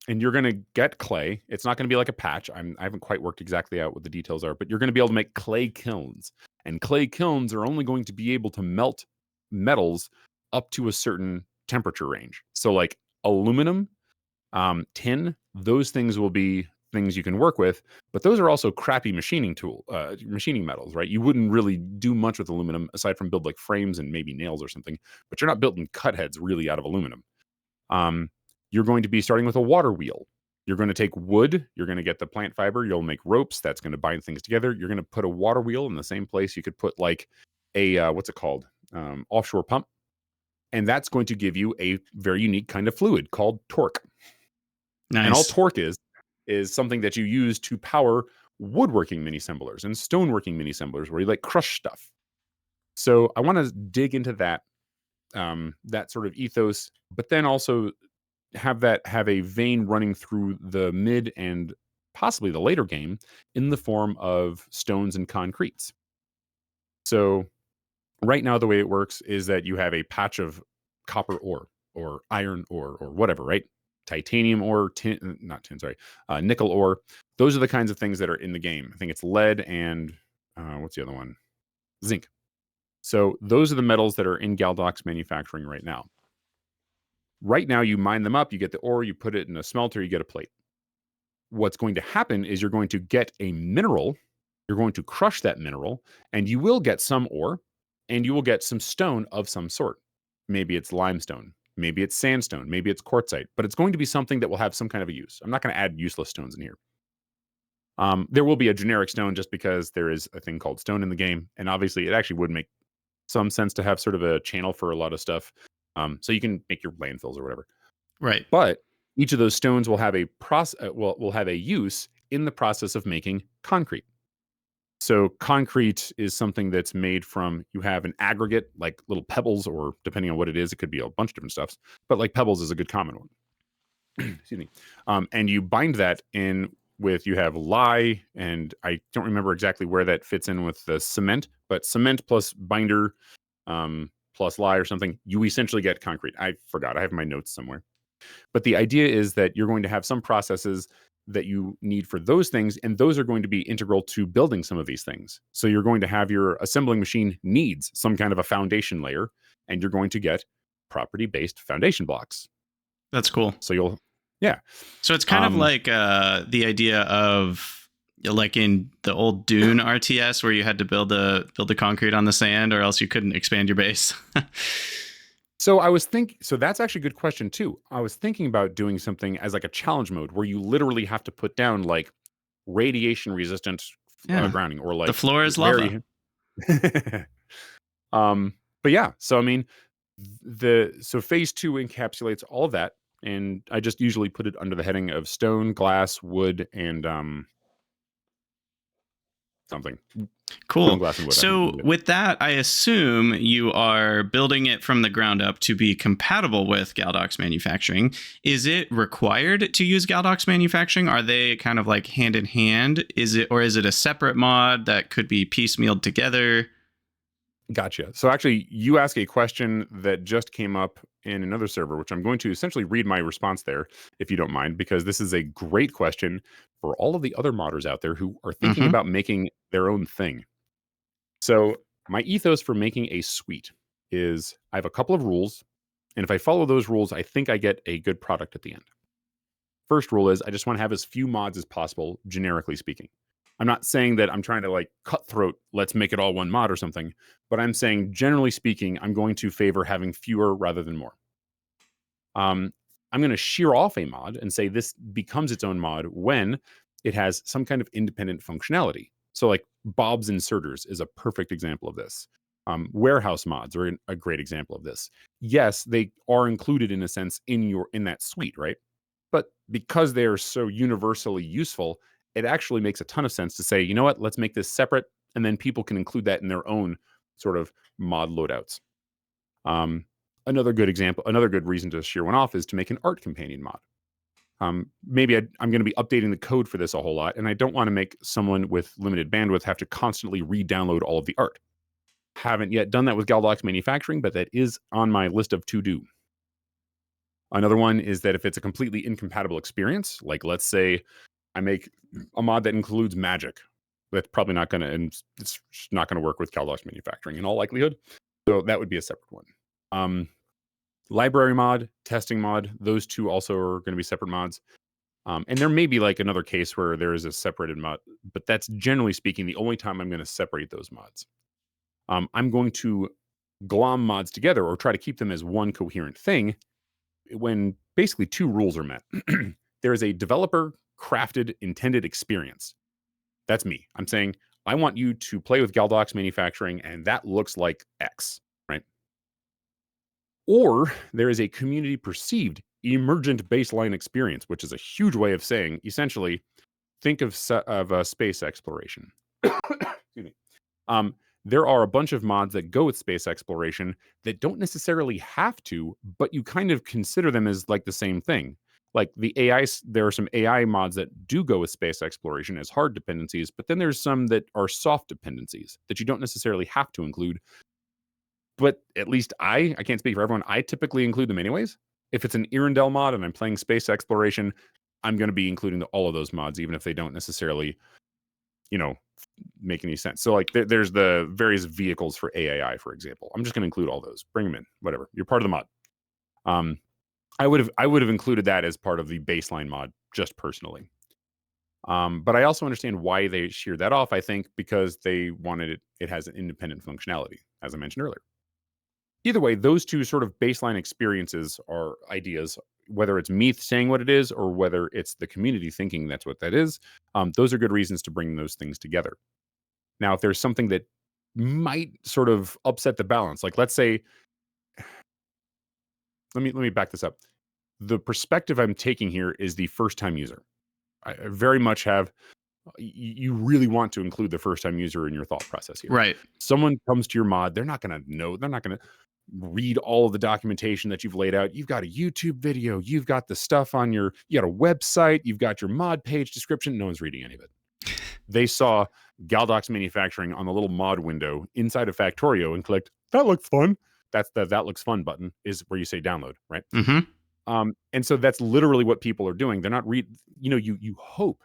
and you're going to get clay. It's not going to be like a patch. I haven't quite worked exactly out what the details are, but you're going to be able to make clay kilns, and clay kilns are only going to be able to melt metals up to a certain temperature range. So like aluminum Tin, those things will be things you can work with, but those are also crappy machining metals, right? You wouldn't really do much with aluminum aside from build like frames and maybe nails or something, but you're not building cut heads really out of aluminum. Um, you're going to be starting with a water wheel. You're going to take wood, you're going to get the plant fiber, you'll make ropes that's going to bind things together. You're going to put a water wheel in the same place you could put like a what's it called? Offshore pump. And that's going to give you a very unique kind of fluid called torque. And all Nice. torque is something that you use to power woodworking mini assemblers and stoneworking mini assemblers where you like crush stuff. So I want to dig into that sort of ethos, but then also have a vein running through the mid and possibly the later game in the form of stones and concretes. So right now, the way it works is that you have a patch of copper ore or iron ore or whatever, right? Titanium ore, not tin, sorry, nickel ore. Those are the kinds of things that are in the game. I think it's lead and what's the other one? Zinc. So those are the metals that are in Galdoc's manufacturing right now. Right now, you mine them up, you get the ore, you put it in a smelter, you get a plate. What's going to happen is you're going to get a mineral, you're going to crush that mineral, and you will get some ore, and you will get some stone of some sort. Maybe it's limestone, maybe it's sandstone, maybe it's quartzite, but it's going to be something that will have some kind of a use. I'm not going to add useless stones in here. There will be a generic stone just because there is a thing called stone in the game, and obviously it actually would make some sense to have sort of a channel for a lot of stuff. So you can make your landfills or whatever. Right. But each of those stones will have will have a use in the process of making concrete. So concrete is something that's made from, you have an aggregate like little pebbles, or depending on what it is, it could be a bunch of different stuffs. But like pebbles is a good common one. Excuse me. And you bind that in with, you have lye, and I don't remember exactly where that fits in with the cement, but cement plus binder plus lye or something, you essentially get concrete. I forgot. I have my notes somewhere. But the idea is that you're going to have some processes that you need for those things, and those are going to be integral to building some of these things. So you're going to have, your assembling machine needs some kind of a foundation layer, and you're going to get property-based foundation blocks. That's cool. So yeah. So it's kind of like the idea of like in the old Dune RTS where you had to build the concrete on the sand or else you couldn't expand your base. So that's actually a good question too. I was thinking about doing something as like a challenge mode where you literally have to put down like radiation resistant grounding, or like the floor is lava. But yeah, so I mean, so phase 2 encapsulates all of that, and I just usually put it under the heading of stone, glass, wood, and something. Cool. Glass and wood, So with that, I assume you are building it from the ground up to be compatible with Galdoc's manufacturing. Is it required to use Galdoc's manufacturing? Are they kind of like hand in hand? Is it a separate mod that could be piecemealed together? Gotcha. So actually, you asked a question that just came up in another server, which I'm going to essentially read my response there, if you don't mind, because this is a great question for all of the other modders out there who are thinking about making their own thing. So my ethos for making a suite is, I have a couple of rules, and if I follow those rules, I think I get a good product at the end. First rule is I just want to have as few mods as possible, generically speaking. I'm not saying that I'm trying to like cutthroat, let's make it all one mod or something, but I'm saying, generally speaking, I'm going to favor having fewer rather than more. I'm going to shear off a mod and say this becomes its own mod when it has some kind of independent functionality. So like Bob's Inserters is a perfect example of this. Warehouse mods are a great example of this. Yes, they are included in a sense in that suite, right? But because they are so universally useful, it actually makes a ton of sense to say, you know what, let's make this separate, and then people can include that in their own sort of mod loadouts. Another good reason to shear one off is to make an art companion mod. Maybe I'm going to be updating the code for this a whole lot, and I don't want to make someone with limited bandwidth have to constantly re-download all of the art. Haven't yet done that with Galdoc's manufacturing, but that is on my list of to-do. Another one is that if it's a completely incompatible experience, like let's say I make a mod that includes magic, that's probably not going to, and it's not going to work with Galdoc's manufacturing in all likelihood. So that would be a separate one. Library mod, testing mod, those two also are going to be separate mods. And there may be like another case where there is a separated mod, but that's generally speaking the only time I'm going to separate those mods. I'm going to glom mods together or try to keep them as one coherent thing when basically two rules are met. There is a developer crafted intended experience. That's me. I'm saying I want you to play with Galdoc's manufacturing, and that looks like X, right? Or there is a community perceived emergent baseline experience, which is a huge way of saying essentially think of space exploration. Excuse me. There are a bunch of mods that go with space exploration that don't necessarily have to, but you kind of consider them as like the same thing. Like the AI, there are some AI mods that do go with space exploration as hard dependencies, but then there's some that are soft dependencies that you don't necessarily have to include. But at least I can't speak for everyone. I typically include them anyways. If it's an Irondale mod and I'm playing space exploration, I'm going to be including all of those mods, even if they don't necessarily, make any sense. So like there's the various vehicles for AAI, for example. I'm just going to include all those. Bring them in, whatever. You're part of the mod. I would have included that as part of the baseline mod, just personally. But I also understand why they sheared that off. I think because they wanted it. It has an independent functionality, as I mentioned earlier. Either way, those two sort of baseline experiences are ideas, whether it's me saying what it is or whether it's the community thinking that's what that is. Those are good reasons to bring those things together. Now, if there's something that might sort of upset the balance, like let's say, let me back this up. The perspective I'm taking here is the first time user. I very much have, you really want to include the first time user in your thought process here. Right. Someone comes to your mod, they're not going to know, they're not going to read all of the documentation that you've laid out. You've got a YouTube video, you've got the stuff on you got a website, you've got your mod page description. No one's reading any of it. They saw Galdoc's manufacturing on the little mod window inside of Factorio and clicked, that looks fun. That's the that looks fun button is where you say download, right? Mm-hmm. And so that's literally what people are doing. They're not you hope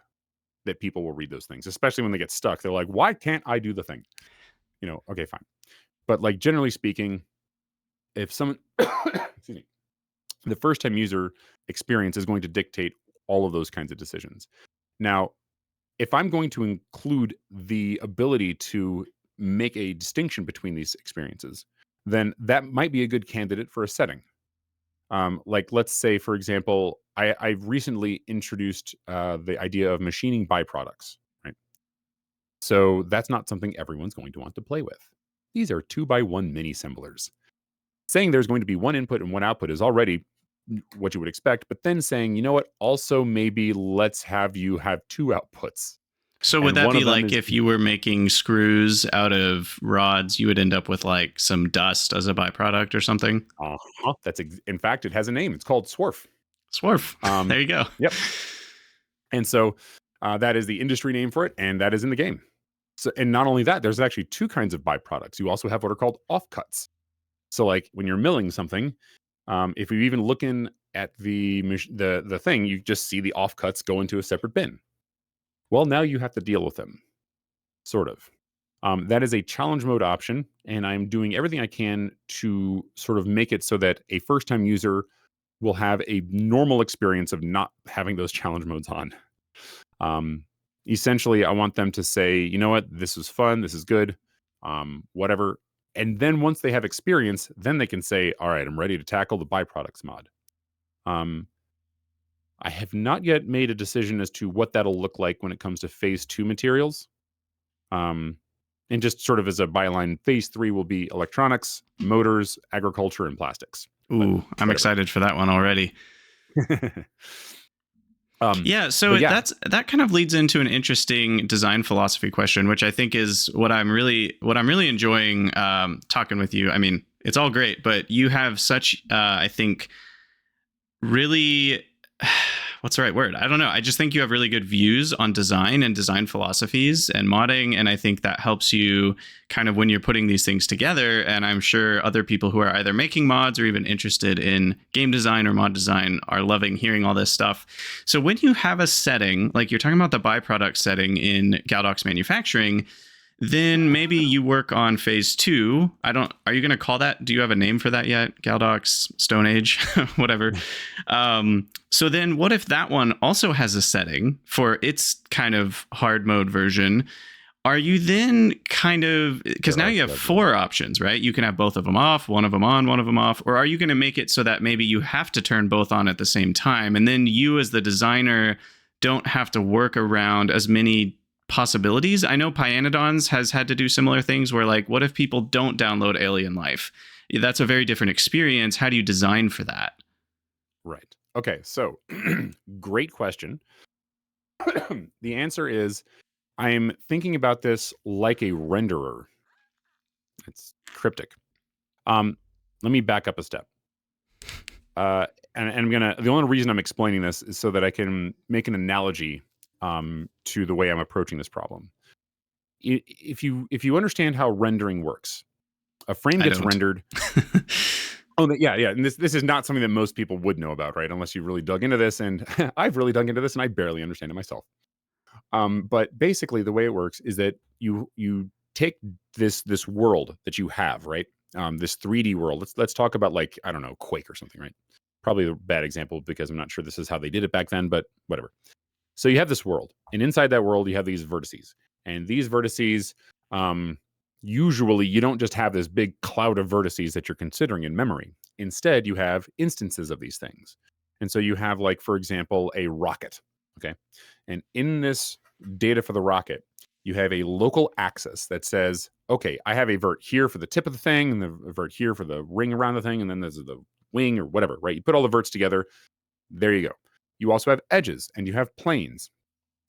that people will read those things, especially when they get stuck. They're like, why can't I do the thing? Okay, fine. But like generally speaking, if someone, excuse me, the first time user experience is going to dictate all of those kinds of decisions. Now, if I'm going to include the ability to make a distinction between these experiences, then that might be a good candidate for a setting. Like, let's say, for example, I've recently introduced the idea of machining byproducts, right? So that's not something everyone's going to want to play with. These are 2x1 mini assemblers. Saying there's going to be one input and one output is already what you would expect, but then saying, you know what, also maybe let's have you have two outputs. So would that be like if you were making screws out of rods, you would end up with like some dust as a byproduct or something? That's in fact, it has a name. It's called swarf. Swarf. There you go. Yep. And so that is the industry name for it, and that is in the game. So, and not only that, there's actually two kinds of byproducts. You also have what are called offcuts. So like when you're milling something, if you even look in at the thing, you just see the offcuts go into a separate bin. Well, now you have to deal with them, sort of. That is a challenge mode option, and I'm doing everything I can to sort of make it so that a first-time user will have a normal experience of not having those challenge modes on. Essentially, I want them to say, you know what, this is fun, this is good, whatever. And then once they have experience, then they can say, all right, I'm ready to tackle the byproducts mod. I have not yet made a decision as to what that'll look like when it comes to phase 2 materials. And just sort of as a byline, phase 3 will be electronics, motors, agriculture, and plastics. Ooh, I'm excited for that one already. That kind of leads into an interesting design philosophy question, which I think is what I'm really enjoying talking with you. I mean, it's all great, but you have such, I think, really, what's the right word? I don't know. I just think you have really good views on design and design philosophies and modding. And I think that helps you kind of when you're putting these things together. And I'm sure other people who are either making mods or even interested in game design or mod design are loving hearing all this stuff. So when you have a setting, like you're talking about the byproduct setting in Galdoc's manufacturing, Then maybe you work on phase two. I don't. Are you going to call that? Do you have a name for that yet? Galdocs, Stone Age, whatever. So then, what if that one also has a setting for its kind of hard mode version? Are you then kind of, because now you have four options, right? You can have both of them off, one of them on, one of them off, or are you going to make it so that maybe you have to turn both on at the same time, and then you as the designer don't have to work around as many possibilities? I know Pyanodons has had to do similar things where, like, what if people don't download Alien Life? That's a very different experience. How do you design for that? Right. Okay, so great question. The answer is I'm thinking about this like a renderer. It's cryptic. Let me back up a step. And I'm gonna. The only reason I'm explaining this is so that I can make an analogy to the way I'm approaching this problem. If you understand how rendering works, a frame gets rendered. Oh, yeah, yeah. And this is not something that most people would know about, right? Unless you really dug into this, and I've really dug into this, and I barely understand it myself. But basically, the way it works is that you take this world that you have, right? This 3D world. Let's talk about, like, I don't know, Quake or something, right? Probably a bad example because I'm not sure this is how they did it back then, but whatever. So you have this world, and inside that world, you have these vertices, and these vertices, usually you don't just have this big cloud of vertices that you're considering in memory. Instead, you have instances of these things, and so you have, like, for example, a rocket. Okay, and in this data for the rocket, you have a local axis that says, okay, I have a vert here for the tip of the thing, and the vert here for the ring around the thing, and then there's the wing or whatever, right? You put all the verts together. There you go. You also have edges and you have planes.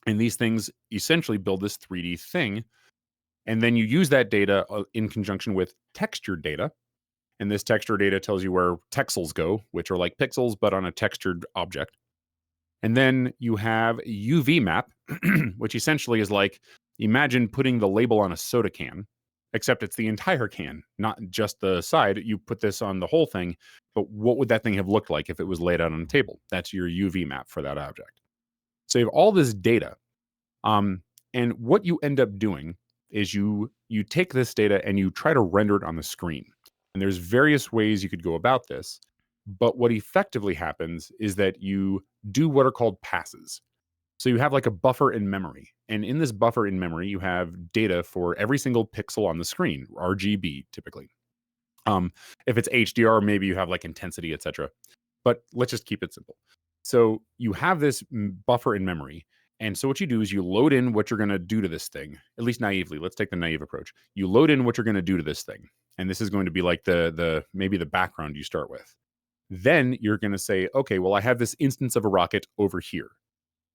And these things essentially build this 3D thing. And then you use that data in conjunction with textured data. And this texture data tells you where texels go, which are like pixels, but on a textured object. And then you have UV map, which essentially is like, imagine putting the label on a soda can, except it's the entire can, not just the side. You put this on the whole thing, but what would that thing have looked like if it was laid out on a table? That's your UV map for that object. So you have all this data. And what you end up doing is you take this data and you try to render it on the screen. And there's various ways you could go about this. But what effectively happens is that you do what are called passes. So you have like a buffer in memory. And in this buffer in memory, you have data for every single pixel on the screen, RGB typically. If it's HDR, maybe you have like intensity, etc. But let's just keep it simple. So you have this buffer in memory. And so what you do is you load in what you're going to do to this thing, at least naively. Let's take the naive approach. You load in what you're going to do to this thing. And this is going to be like the maybe the background you start with. Then you're going to say, okay, well, I have this instance of a rocket over here.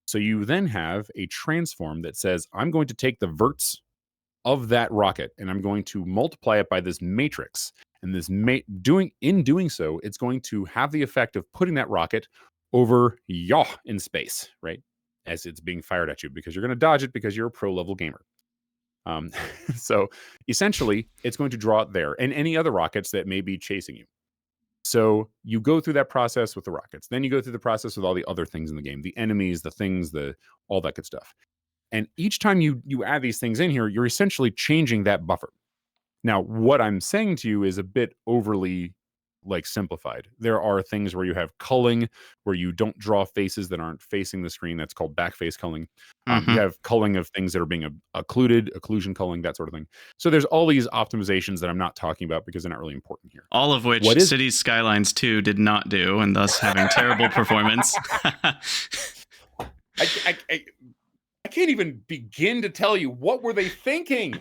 So you then have a transform that says, I'm going to take the verts of that rocket and I'm going to multiply it by this matrix. And this doing so, it's going to have the effect of putting that rocket over yaw in space, right? As it's being fired at you, because you're going to dodge it because you're a pro level gamer. So essentially, it's going to draw it there and any other rockets that may be chasing you. So you go through that process with the rockets. Then you go through the process with all the other things in the game, the enemies, the things, all that good stuff. And each time you add these things in here, you're essentially changing that buffer. Now, what I'm saying to you is a bit overly like simplified. There are things where you have culling, where you don't draw faces that aren't facing the screen. That's called backface culling. You have culling of things that are being occluded, occlusion culling, that sort of thing. So there's all these optimizations that I'm not talking about because they're not really important here. All of which Cities Skylines 2 did not do, and thus having terrible performance. I can't even begin to tell you what were they thinking.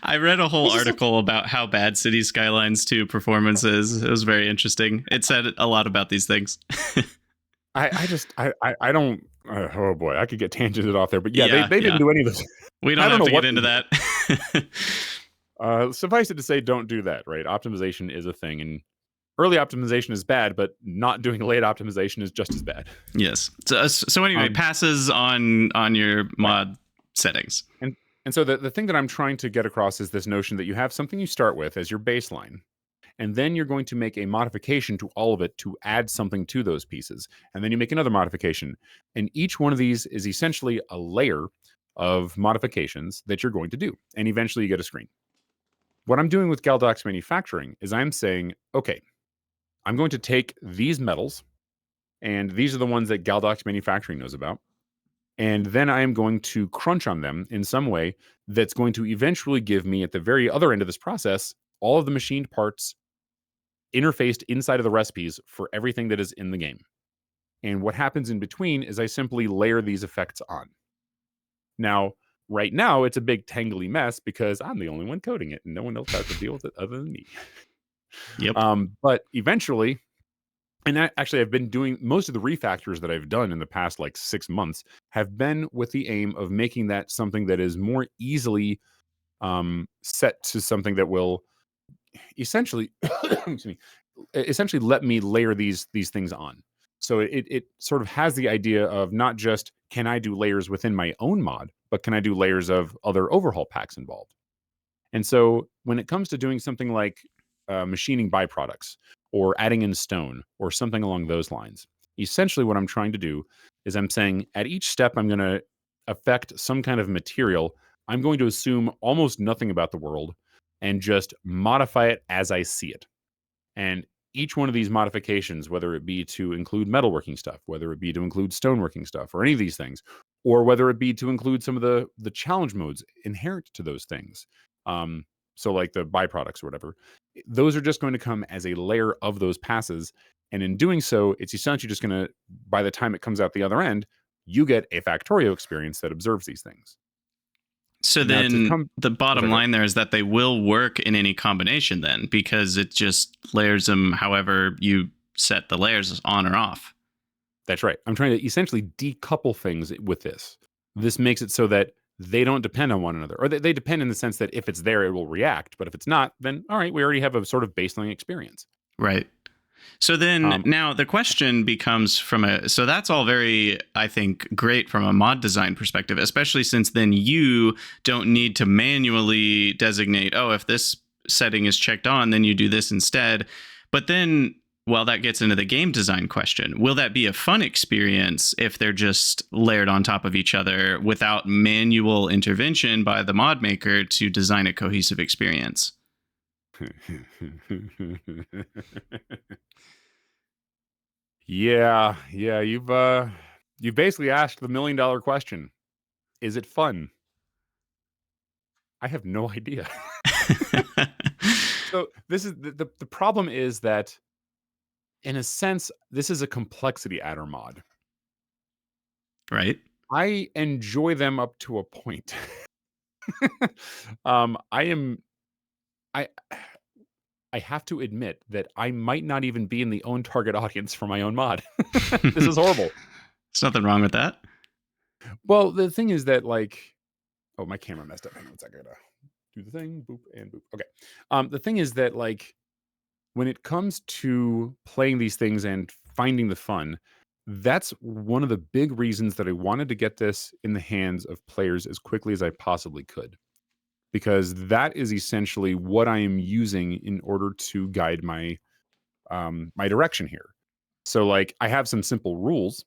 I read a whole article about how bad Cities Skylines 2 performance is. It was very interesting. It said a lot about these things. I don't. Oh boy, I could get tangented off there, but yeah, they didn't do any of this. We don't have to get into that. Suffice it to say, don't do that. Right? Optimization is a thing, and early optimization is bad, but not doing late optimization is just as bad. Yes. So anyway, passes on your mod settings. And so the thing that I'm trying to get across is this notion that you have something you start with as your baseline, and then you're going to make a modification to all of it to add something to those pieces. And then you make another modification. And each one of these is essentially a layer of modifications that you're going to do. And eventually you get a screen. What I'm doing with Galdoc's manufacturing is I'm saying, okay, I'm going to take these metals, and these are the ones that Galdoc manufacturing knows about. And then I am going to crunch on them in some way that's going to eventually give me, at the very other end of this process, all of the machined parts interfaced inside of the recipes for everything that is in the game. And what happens in between is I simply layer these effects on. Now, right now, it's a big tangly mess because I'm the only one coding it and no one else has to deal with it other than me. Yep. But eventually, and actually, I've been doing most of the refactors that I've done in the past like 6 months have been with the aim of making that something that is more easily set to something that will essentially, excuse me, essentially let me layer these things on. So it sort of has the idea of not just can I do layers within my own mod, but can I do layers of other overhaul packs involved? And so when it comes to doing something like machining byproducts or adding in stone or something along those lines, essentially what I'm trying to do is I'm saying at each step I'm going to affect some kind of material. I'm going to assume almost nothing about the world and just modify it as I see it. And each one of these modifications, whether it be to include metalworking stuff, whether it be to include stoneworking stuff, or any of these things, or whether it be to include some of the challenge modes inherent to those things, so like the byproducts or whatever, those are just going to come as a layer of those passes. And in doing so, it's essentially just going to, by the time it comes out the other end, you get a Factorio experience that observes these things. So Now, to then come, the bottom line there is that they will work in any combination then, because it just layers them however you set the layers on or off. That's right. I'm trying to essentially decouple things with this. This makes it so that they don't depend on one another, or they depend in the sense that if it's there, it will react. But if it's not, then all right, we already have a sort of baseline experience. Right. So then Um, now the question becomes so that's all very, I think, great from a mod design perspective, especially since then you don't need to manually designate, oh, if this setting is checked on, then you do this instead. But then, well, that gets into the game design question. Will that be a fun experience if they're just layered on top of each other without manual intervention by the mod maker to design a cohesive experience? yeah, you've basically asked the $1 million question. Is it fun? I have no idea. So this is the problem is that in a sense, this is a complexity adder mod. Right. I enjoy them up to a point. I am I I have to admit that I might not even be in the own target audience for my own mod. This is horrible. There's nothing wrong with that. Well, the thing is that like, oh, my camera messed up. Hang on one second. I gotta do the thing, boop and boop. Okay. The thing is that like when it comes to playing these things and finding the fun, that's one of the big reasons that I wanted to get this in the hands of players as quickly as I possibly could. Because that is essentially what I am using in order to guide my direction here. So like I have some simple rules.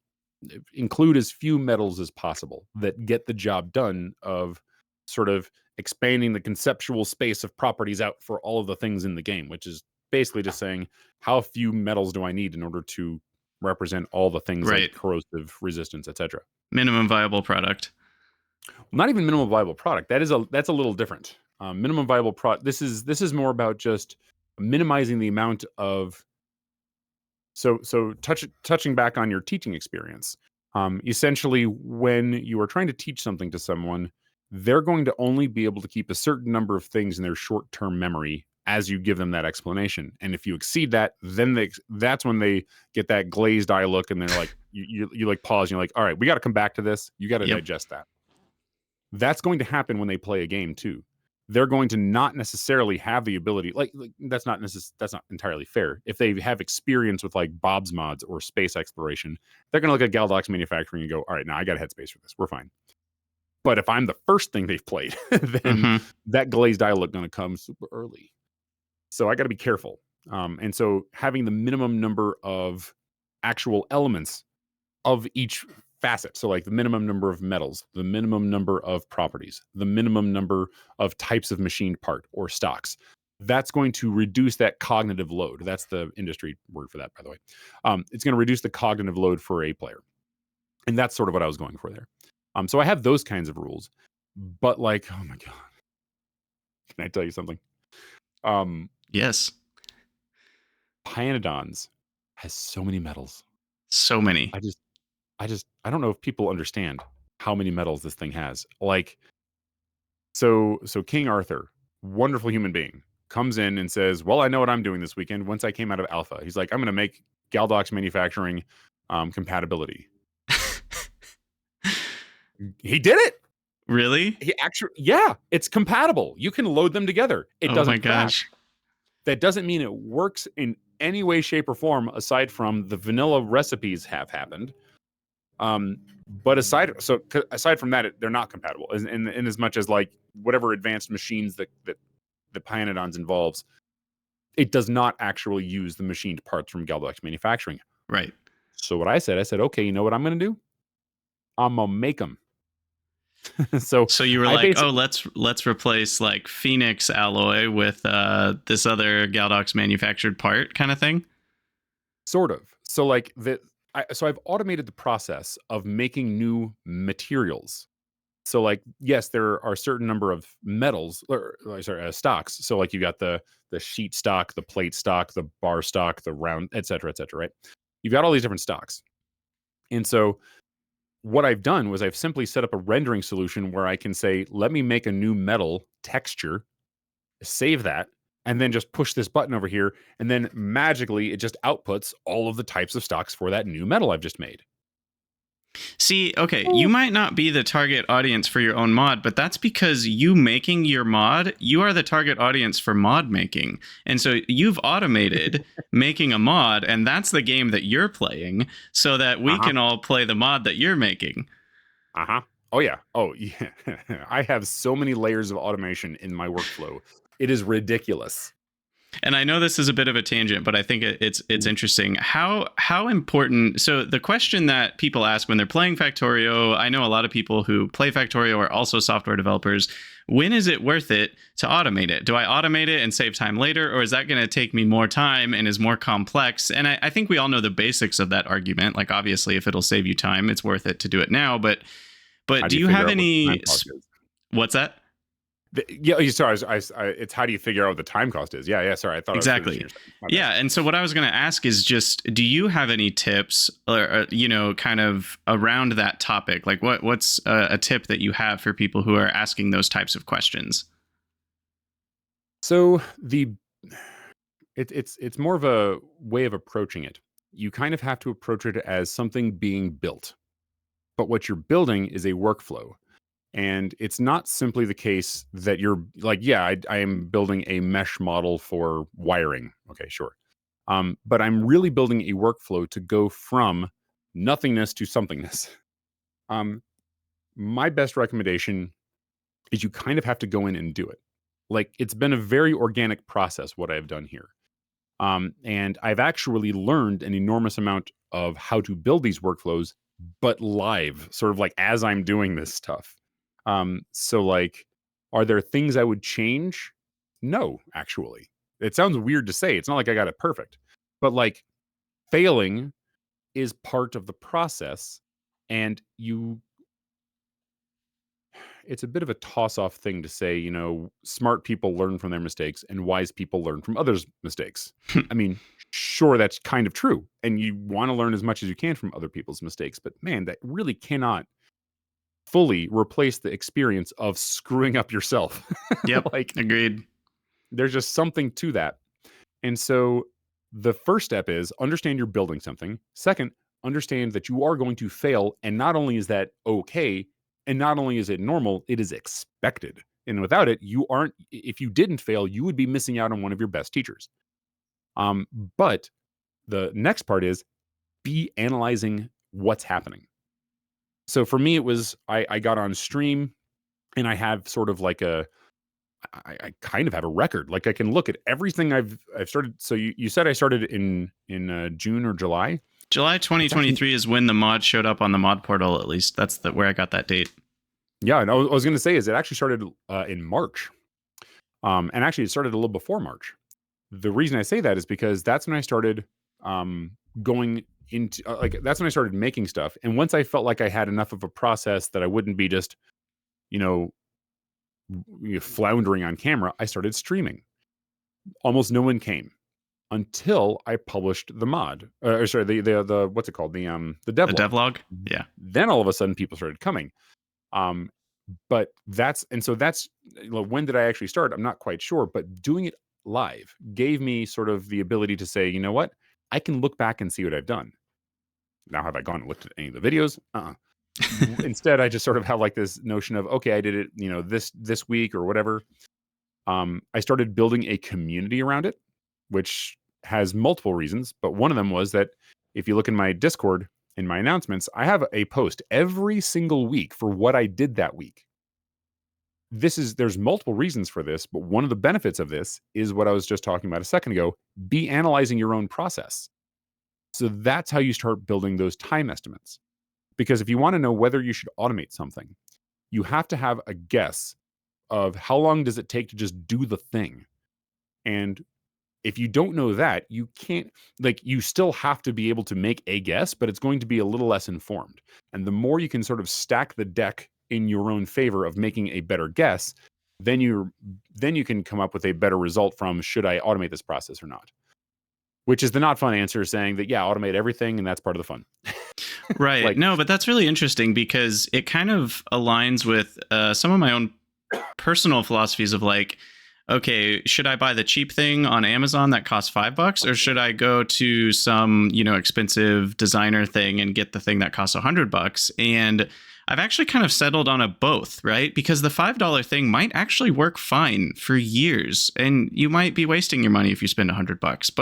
Include as few metals as possible that get the job done of sort of expanding the conceptual space of properties out for all of the things in the game, which is basically just saying how few metals do I need in order to represent all the things like Right. corrosive resistance, etc. Minimum viable product. Not even minimum viable product. That's a little different. Minimum viable product. This is more about just minimizing the amount of touching back on your teaching experience. Essentially, when you are trying to teach something to someone, they're going to only be able to keep a certain number of things in their short-term memory as you give them that explanation. And if you exceed that, then that's when they get that glazed eye look, and they're like, you like pause, and you're like, all right, we got to come back to this. You got to Yep. digest that. That's going to happen when they play a game too. They're going to not necessarily have the ability, like that's not entirely fair. If they have experience with like Bob's mods or space exploration, they're going to look at Galdoc's manufacturing and go, all right, now I got a headspace for this. We're fine. But if I'm the first thing they've played, then that glazed eye look going to come super early. So I got to be careful. And so having the minimum number of actual elements of each facet. So like the minimum number of metals, the minimum number of properties, the minimum number of types of machined part or stocks. That's going to reduce that cognitive load. That's the industry word for that, by the way. It's going to reduce the cognitive load for a player. And that's sort of what I was going for there. So I have those kinds of rules, but like, oh my God, can I tell you something? Yes. Pyanodons has so many metals. So many. I don't know if people understand how many metals this thing has. Like, so King Arthur, wonderful human being, comes in and says, "Well, I know what I'm doing this weekend." Once I came out of Alpha, he's like, "I'm going to make Galdoc's manufacturing compatibility." He did it. Really? He actually, yeah, it's compatible. You can load them together. It Oh my doesn't gosh. crash. That doesn't mean it works in any way, shape, or form aside from the vanilla recipes have happened. But aside from that, they're not compatible in as much as like whatever advanced machines that the Pyanodons involves, it does not actually use the machined parts from Galdoc's manufacturing. Right. So what I said, okay, you know what I'm going to do? I'm gonna make them. So So you were I like, "Oh, basically let's replace like Phoenix alloy with this other Galdox manufactured part kind of thing." sort of. So like so I've automated the process of making new materials. So like, yes, there are a certain number of metals, or sorry, stocks. So like you got the sheet stock, the plate stock, the bar stock, the round, et cetera, right? You've got all these different stocks. And so what I've done was I've simply set up a rendering solution where I can say, let me make a new metal texture, save that, and then just push this button over here. And then magically it just outputs all of the types of stocks for that new metal I've just made. See, okay, you might not be the target audience for your own mod, but that's because you making your mod, you are the target audience for mod making. And so you've automated making a mod, and that's the game that you're playing so that we Uh-huh. can all play the mod that you're making. Uh-huh. Oh yeah. Oh yeah. I have so many layers of automation in my workflow. It is ridiculous. And I know this is a bit of a tangent, but I think it's interesting. How important? So the question that people ask when they're playing Factorio, I know a lot of people who play Factorio are also software developers. When is it worth it to automate it? Do I automate it and save time later, or is that going to take me more time and is more complex? And I think we all know the basics of that argument. Like obviously, if it'll save you time, it's worth it to do it now. But How do do you you figure have out what the time any? cost is? What's that? Yeah, sorry. It's how do you figure out what the time cost is? Yeah, yeah. Sorry, I thought I was finishing Exactly. your sentence. My bad. Yeah, and so what I was going to ask is just, do you have any tips, or kind of around that topic? Like, what's a tip that you have for people who are asking those types of questions? So it's more of a way of approaching it. You kind of have to approach it as something being built, but what you're building is a workflow. And it's not simply the case that you're like, yeah, I am building a mesh model for wiring. Okay, sure. But I'm really building a workflow to go from nothingness to somethingness. Um, my best recommendation is you kind of have to go in and do it. Like it's been a very organic process, what I've done here. And I've actually learned an enormous amount of how to build these workflows, but live, sort of like as I'm doing this stuff. So like, are there things I would change? No, actually. It sounds weird to say. It's not like I got it perfect, but like failing is part of the process. And it's a bit of a toss off thing to say, smart people learn from their mistakes and wise people learn from others' mistakes. I mean, sure, that's kind of true. And you want to learn as much as you can from other people's mistakes. But man, that really cannot fully replace the experience of screwing up yourself. Yep, Like, agreed. there's just something to that. And so the first step is understand you're building something. Second, understand that you are going to fail. And not only is that okay, and not only is it normal, it is expected. And without it, if you didn't fail, you would be missing out on one of your best teachers. But the next part is be analyzing what's happening. So for me, it was I got on stream and I have sort of like I kind of have a record. Like I can look at everything I've started. So you said I started in June or July. July It's actually 2023 is when the mod showed up on the mod portal. At least that's where I got that date. yeah. And I was going to say is it actually started in March, and actually it started a little before March. The reason I say that is because that's when I started um, going into that's when I started making stuff. And once I felt like I had enough of a process that I wouldn't be just you know floundering on camera, I started streaming. Almost no one came until I published the mod. Or sorry, the what's it called? The The devlog. devlog? Yeah. Then all of a sudden people started coming. Um, but that's when did I actually start? I'm not quite sure, but doing it live gave me sort of the ability to say, you know what? I can look back and see what I've done. Now, have I gone and looked at any of the videos? Instead, I just sort of have like this notion of, okay, I did it, this week or whatever. I started building a community around it, which has multiple reasons. But one of them was that if you look in my Discord, in my announcements, I have a post every single week for what I did that week. There's multiple reasons for this, but one of the benefits of this is what I was just talking about a second ago, be analyzing your own process. So that's how you start building those time estimates. Because if you want to know whether you should automate something, you have to have a guess of how long does it take to just do the thing. And if you don't know that, you can't, you still have to be able to make a guess, but it's going to be a little less informed. And the more you can sort of stack the deck in your own favor of making a better guess, then you can come up with a better result from should I automate this process or not? Which is the not fun answer, saying that yeah, automate everything and that's part of the fun. Right. No, but that's really interesting because it kind of aligns with some of my own personal philosophies of like, okay, should I buy the cheap thing on Amazon that costs $5, or should I go to some, expensive designer thing and get the thing that costs $100? And I've actually kind of settled on a both, right? Because the $5 thing might actually work fine for years, and you might be wasting your money if you spend $100.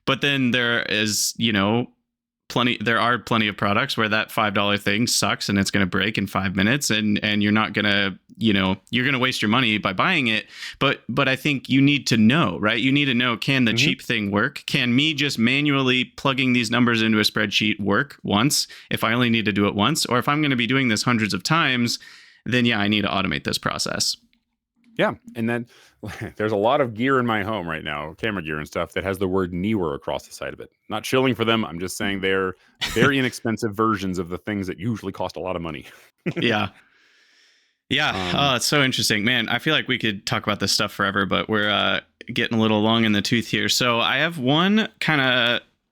But then there is, there are plenty of products where that $5 thing sucks and it's going to break in 5 minutes, and you're not going to, you're going to waste your money by buying it. But I think you need to know, right? You need to know, can the cheap thing work? Can me just manually plugging these numbers into a spreadsheet work once if I only need to do it once? Or if I'm going to be doing this hundreds of times, then yeah, I need to automate this process. Yeah. And then there's a lot of gear in my home right now, camera gear and stuff, that has the word Newer across the side of it. Not shilling for them. I'm just saying they're very inexpensive versions of the things that usually cost a lot of money. Yeah. Yeah. Oh, it's so interesting, man. I feel like we could talk about this stuff forever, but we're getting a little long in the tooth here. So I have one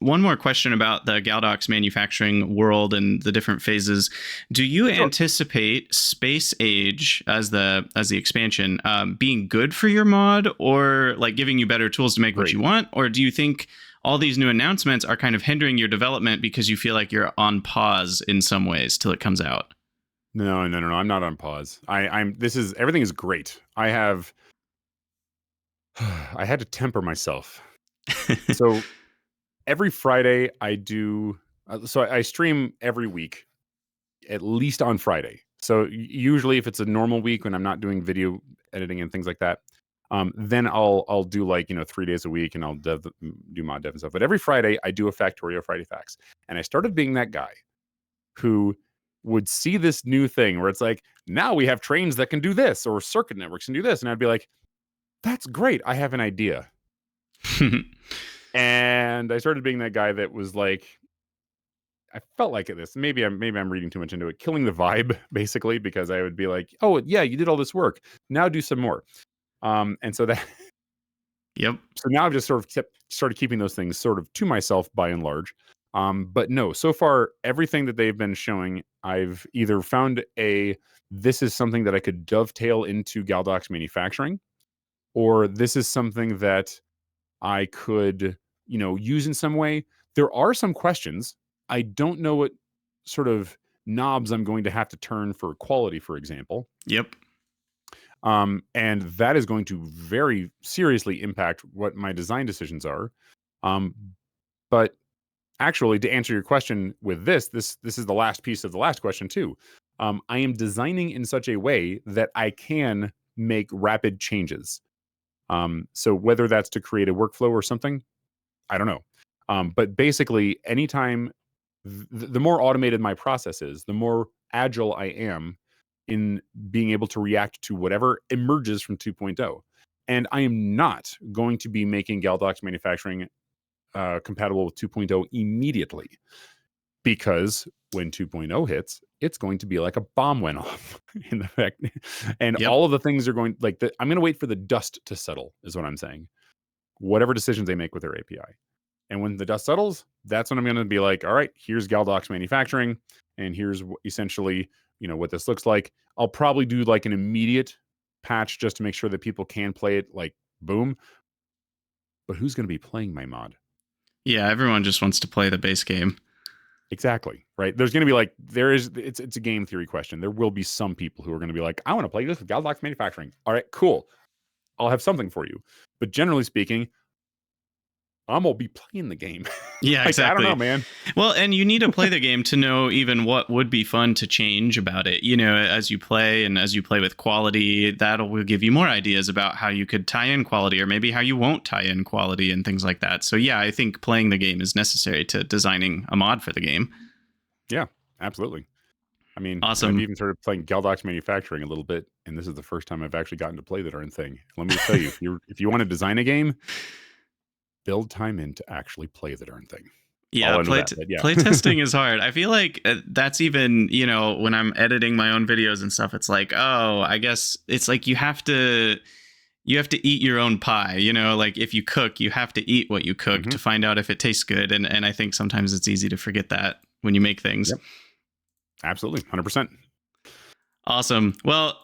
more question about the Galdoc's manufacturing world and the different phases. Do you anticipate Space Age as the expansion being good for your mod, or like giving you better tools to make what you want? Or do you think all these new announcements are kind of hindering your development because you feel like you're on pause in some ways till it comes out? No. I'm not on pause. Everything is great. I had to temper myself. So every Friday I do, I stream every week, at least on Friday. So usually if it's a normal week when I'm not doing video editing and things like that, then I'll do 3 days a week and I'll do mod dev and stuff. But every Friday I do a Factorio Friday Facts. And I started being that guy who would see this new thing where it's like, now we have trains that can do this, or circuit networks can do this. And I'd be like, that's great. I have an idea. And I started being that guy that was like, I felt like this. Maybe I'm reading too much into it. Killing the vibe, basically, because I would be like, "Oh yeah, you did all this work. Now do some more." And so that, Yep. so now I've just sort of started keeping those things sort of to myself by and large. But no, so far everything that they've been showing, I've either found this is something that I could dovetail into Galdoc's manufacturing, or this is something that I could, use in some way. There are some questions. I don't know what sort of knobs I'm going to have to turn for quality, for example. Yep. And that is going to very seriously impact what my design decisions are. But actually, to answer your question with this is the last piece of the last question too. I am designing in such a way that I can make rapid changes. So whether that's to create a workflow or something, I don't know. But basically, anytime the more automated my process is, the more agile I am in being able to react to whatever emerges from 2.0. And I am not going to be making Galdoc's manufacturing compatible with 2.0 immediately, because when 2.0 hits, it's going to be like a bomb went off in the fact, and Yep. all of the things are going like I'm going to wait for the dust to settle, is what I'm saying. Whatever decisions they make with their API. And when the dust settles, that's when I'm going to be like, all right, here's Galdoc's manufacturing, and here's essentially, what this looks like. I'll probably do like an immediate patch just to make sure that people can play it, like boom. But who's going to be playing my mod? Yeah, everyone just wants to play the base game. Exactly. Right. There's going to be it's a game theory question. There will be some people who are going to be like, I want to play this with Galdoc manufacturing. All right, cool. I'll have something for you. But generally speaking, I'm going to be playing the game. Yeah, exactly. I don't know, man. Well, and you need to play the game to know even what would be fun to change about it. As you play and as you play with quality, will give you more ideas about how you could tie in quality, or maybe how you won't tie in quality and things like that. So yeah, I think playing the game is necessary to designing a mod for the game. Yeah, absolutely. I mean, Awesome. I've even started playing Galdoc's manufacturing a little bit, and this is the first time I've actually gotten to play the darn thing. Let me tell you, if you want to design a game, build time in to actually play the darn thing. Yeah, play testing is hard. I feel like that's even, when I'm editing my own videos and stuff, it's like, oh, I guess it's like you have to eat your own pie. Like if you cook, you have to eat what you cook to find out if it tastes good. And I think sometimes it's easy to forget that when you make things. Yep. Absolutely. 100%. Awesome. Well,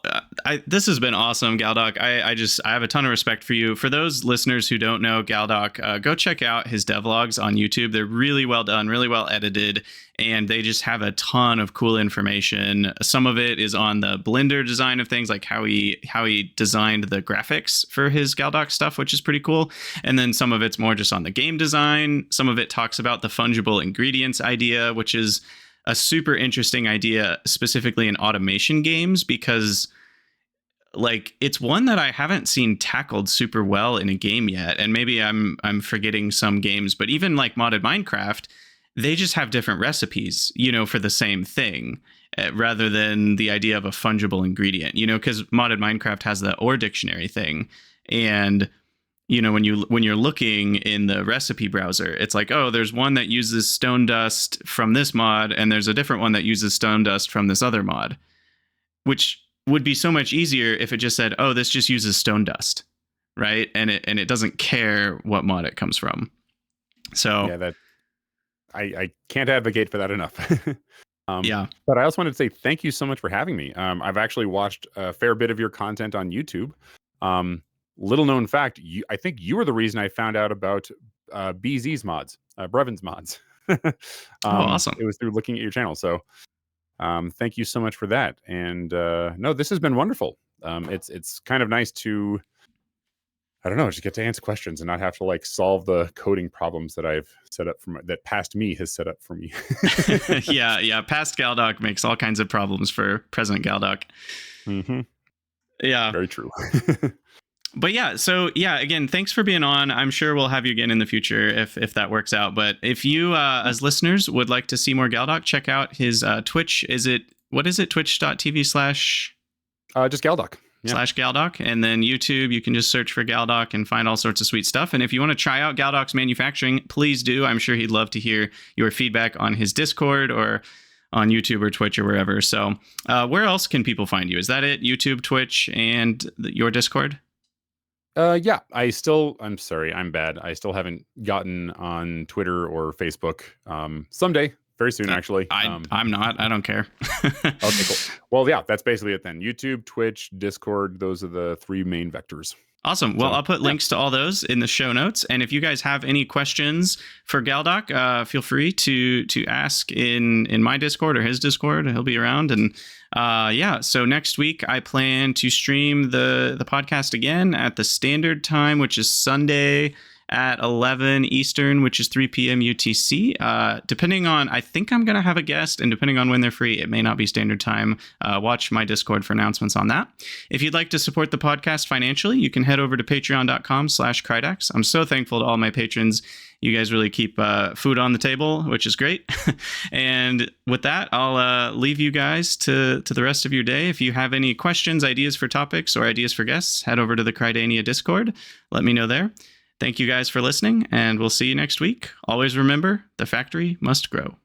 this has been awesome, Galdoc. I have a ton of respect for you. For those listeners who don't know Galdoc, go check out his devlogs on YouTube. They're really well done, really well edited, and they just have a ton of cool information. Some of it is on the Blender design of things, like how he designed the graphics for his Galdoc stuff, which is pretty cool. And then some of it's more just on the game design. Some of it talks about the fungible ingredients idea, which is a super interesting idea, specifically in automation games, because it's one that I haven't seen tackled super well in a game yet. And maybe I'm forgetting some games, but even like modded Minecraft, they just have different recipes, for the same thing, rather than the idea of a fungible ingredient, because modded Minecraft has the ore dictionary thing. And when you're looking in the recipe browser, it's like, oh, there's one that uses stone dust from this mod, and there's a different one that uses stone dust from this other mod, which would be so much easier if it just said, oh, this just uses stone dust, right? And it doesn't care what mod it comes from. So yeah, that I can't advocate for that enough. Yeah. But I also wanted to say thank you so much for having me. I've actually watched a fair bit of your content on YouTube. Little known fact, I think you were the reason I found out about BZ's mods, Brevin's mods. Awesome. It was through looking at your channel. So thank you so much for that. And no, this has been wonderful. It's kind of nice to, I don't know, just get to answer questions and not have to solve the coding problems that I've set up that past me has set up for me. Yeah. Past Galdoc makes all kinds of problems for present Galdoc. Mm-hmm. Yeah. Very true. But yeah, so yeah, again, thanks for being on. I'm sure we'll have you again in the future if that works out. But if you, as listeners, would like to see more Galdoc, check out his Twitch. What is it? Twitch.tv/ just Galdoc. Yeah. /Galdoc. And then YouTube, you can just search for Galdoc and find all sorts of sweet stuff. And if you want to try out Galdoc's manufacturing, please do. I'm sure he'd love to hear your feedback on his Discord or on YouTube or Twitch or wherever. So where else can people find you? Is that it? YouTube, Twitch, and your Discord? Yeah, I'm sorry, I'm bad. I still haven't gotten on Twitter or Facebook. Someday, very soon, actually. I'm not. I don't care. Okay, cool. Well, yeah, that's basically it then. YouTube, Twitch, Discord, those are the three main vectors. Awesome. Well, I'll put links to all those in the show notes. And if you guys have any questions for Galdoc, feel free to ask in my Discord or his Discord. He'll be around. And so next week I plan to stream the podcast again at the standard time, which is Sunday at 11 Eastern, which is 3 p.m. UTC. Depending on, I think I'm going to have a guest, and depending on when they're free, it may not be standard time. Watch my Discord for announcements on that. If you'd like to support the podcast financially, you can head over to patreon.com/Krydax. I'm so thankful to all my patrons. You guys really keep food on the table, which is great. And with that, I'll leave you guys to the rest of your day. If you have any questions, ideas for topics, or ideas for guests, head over to the Krydania Discord. Let me know there. Thank you guys for listening, and we'll see you next week. Always remember, the factory must grow.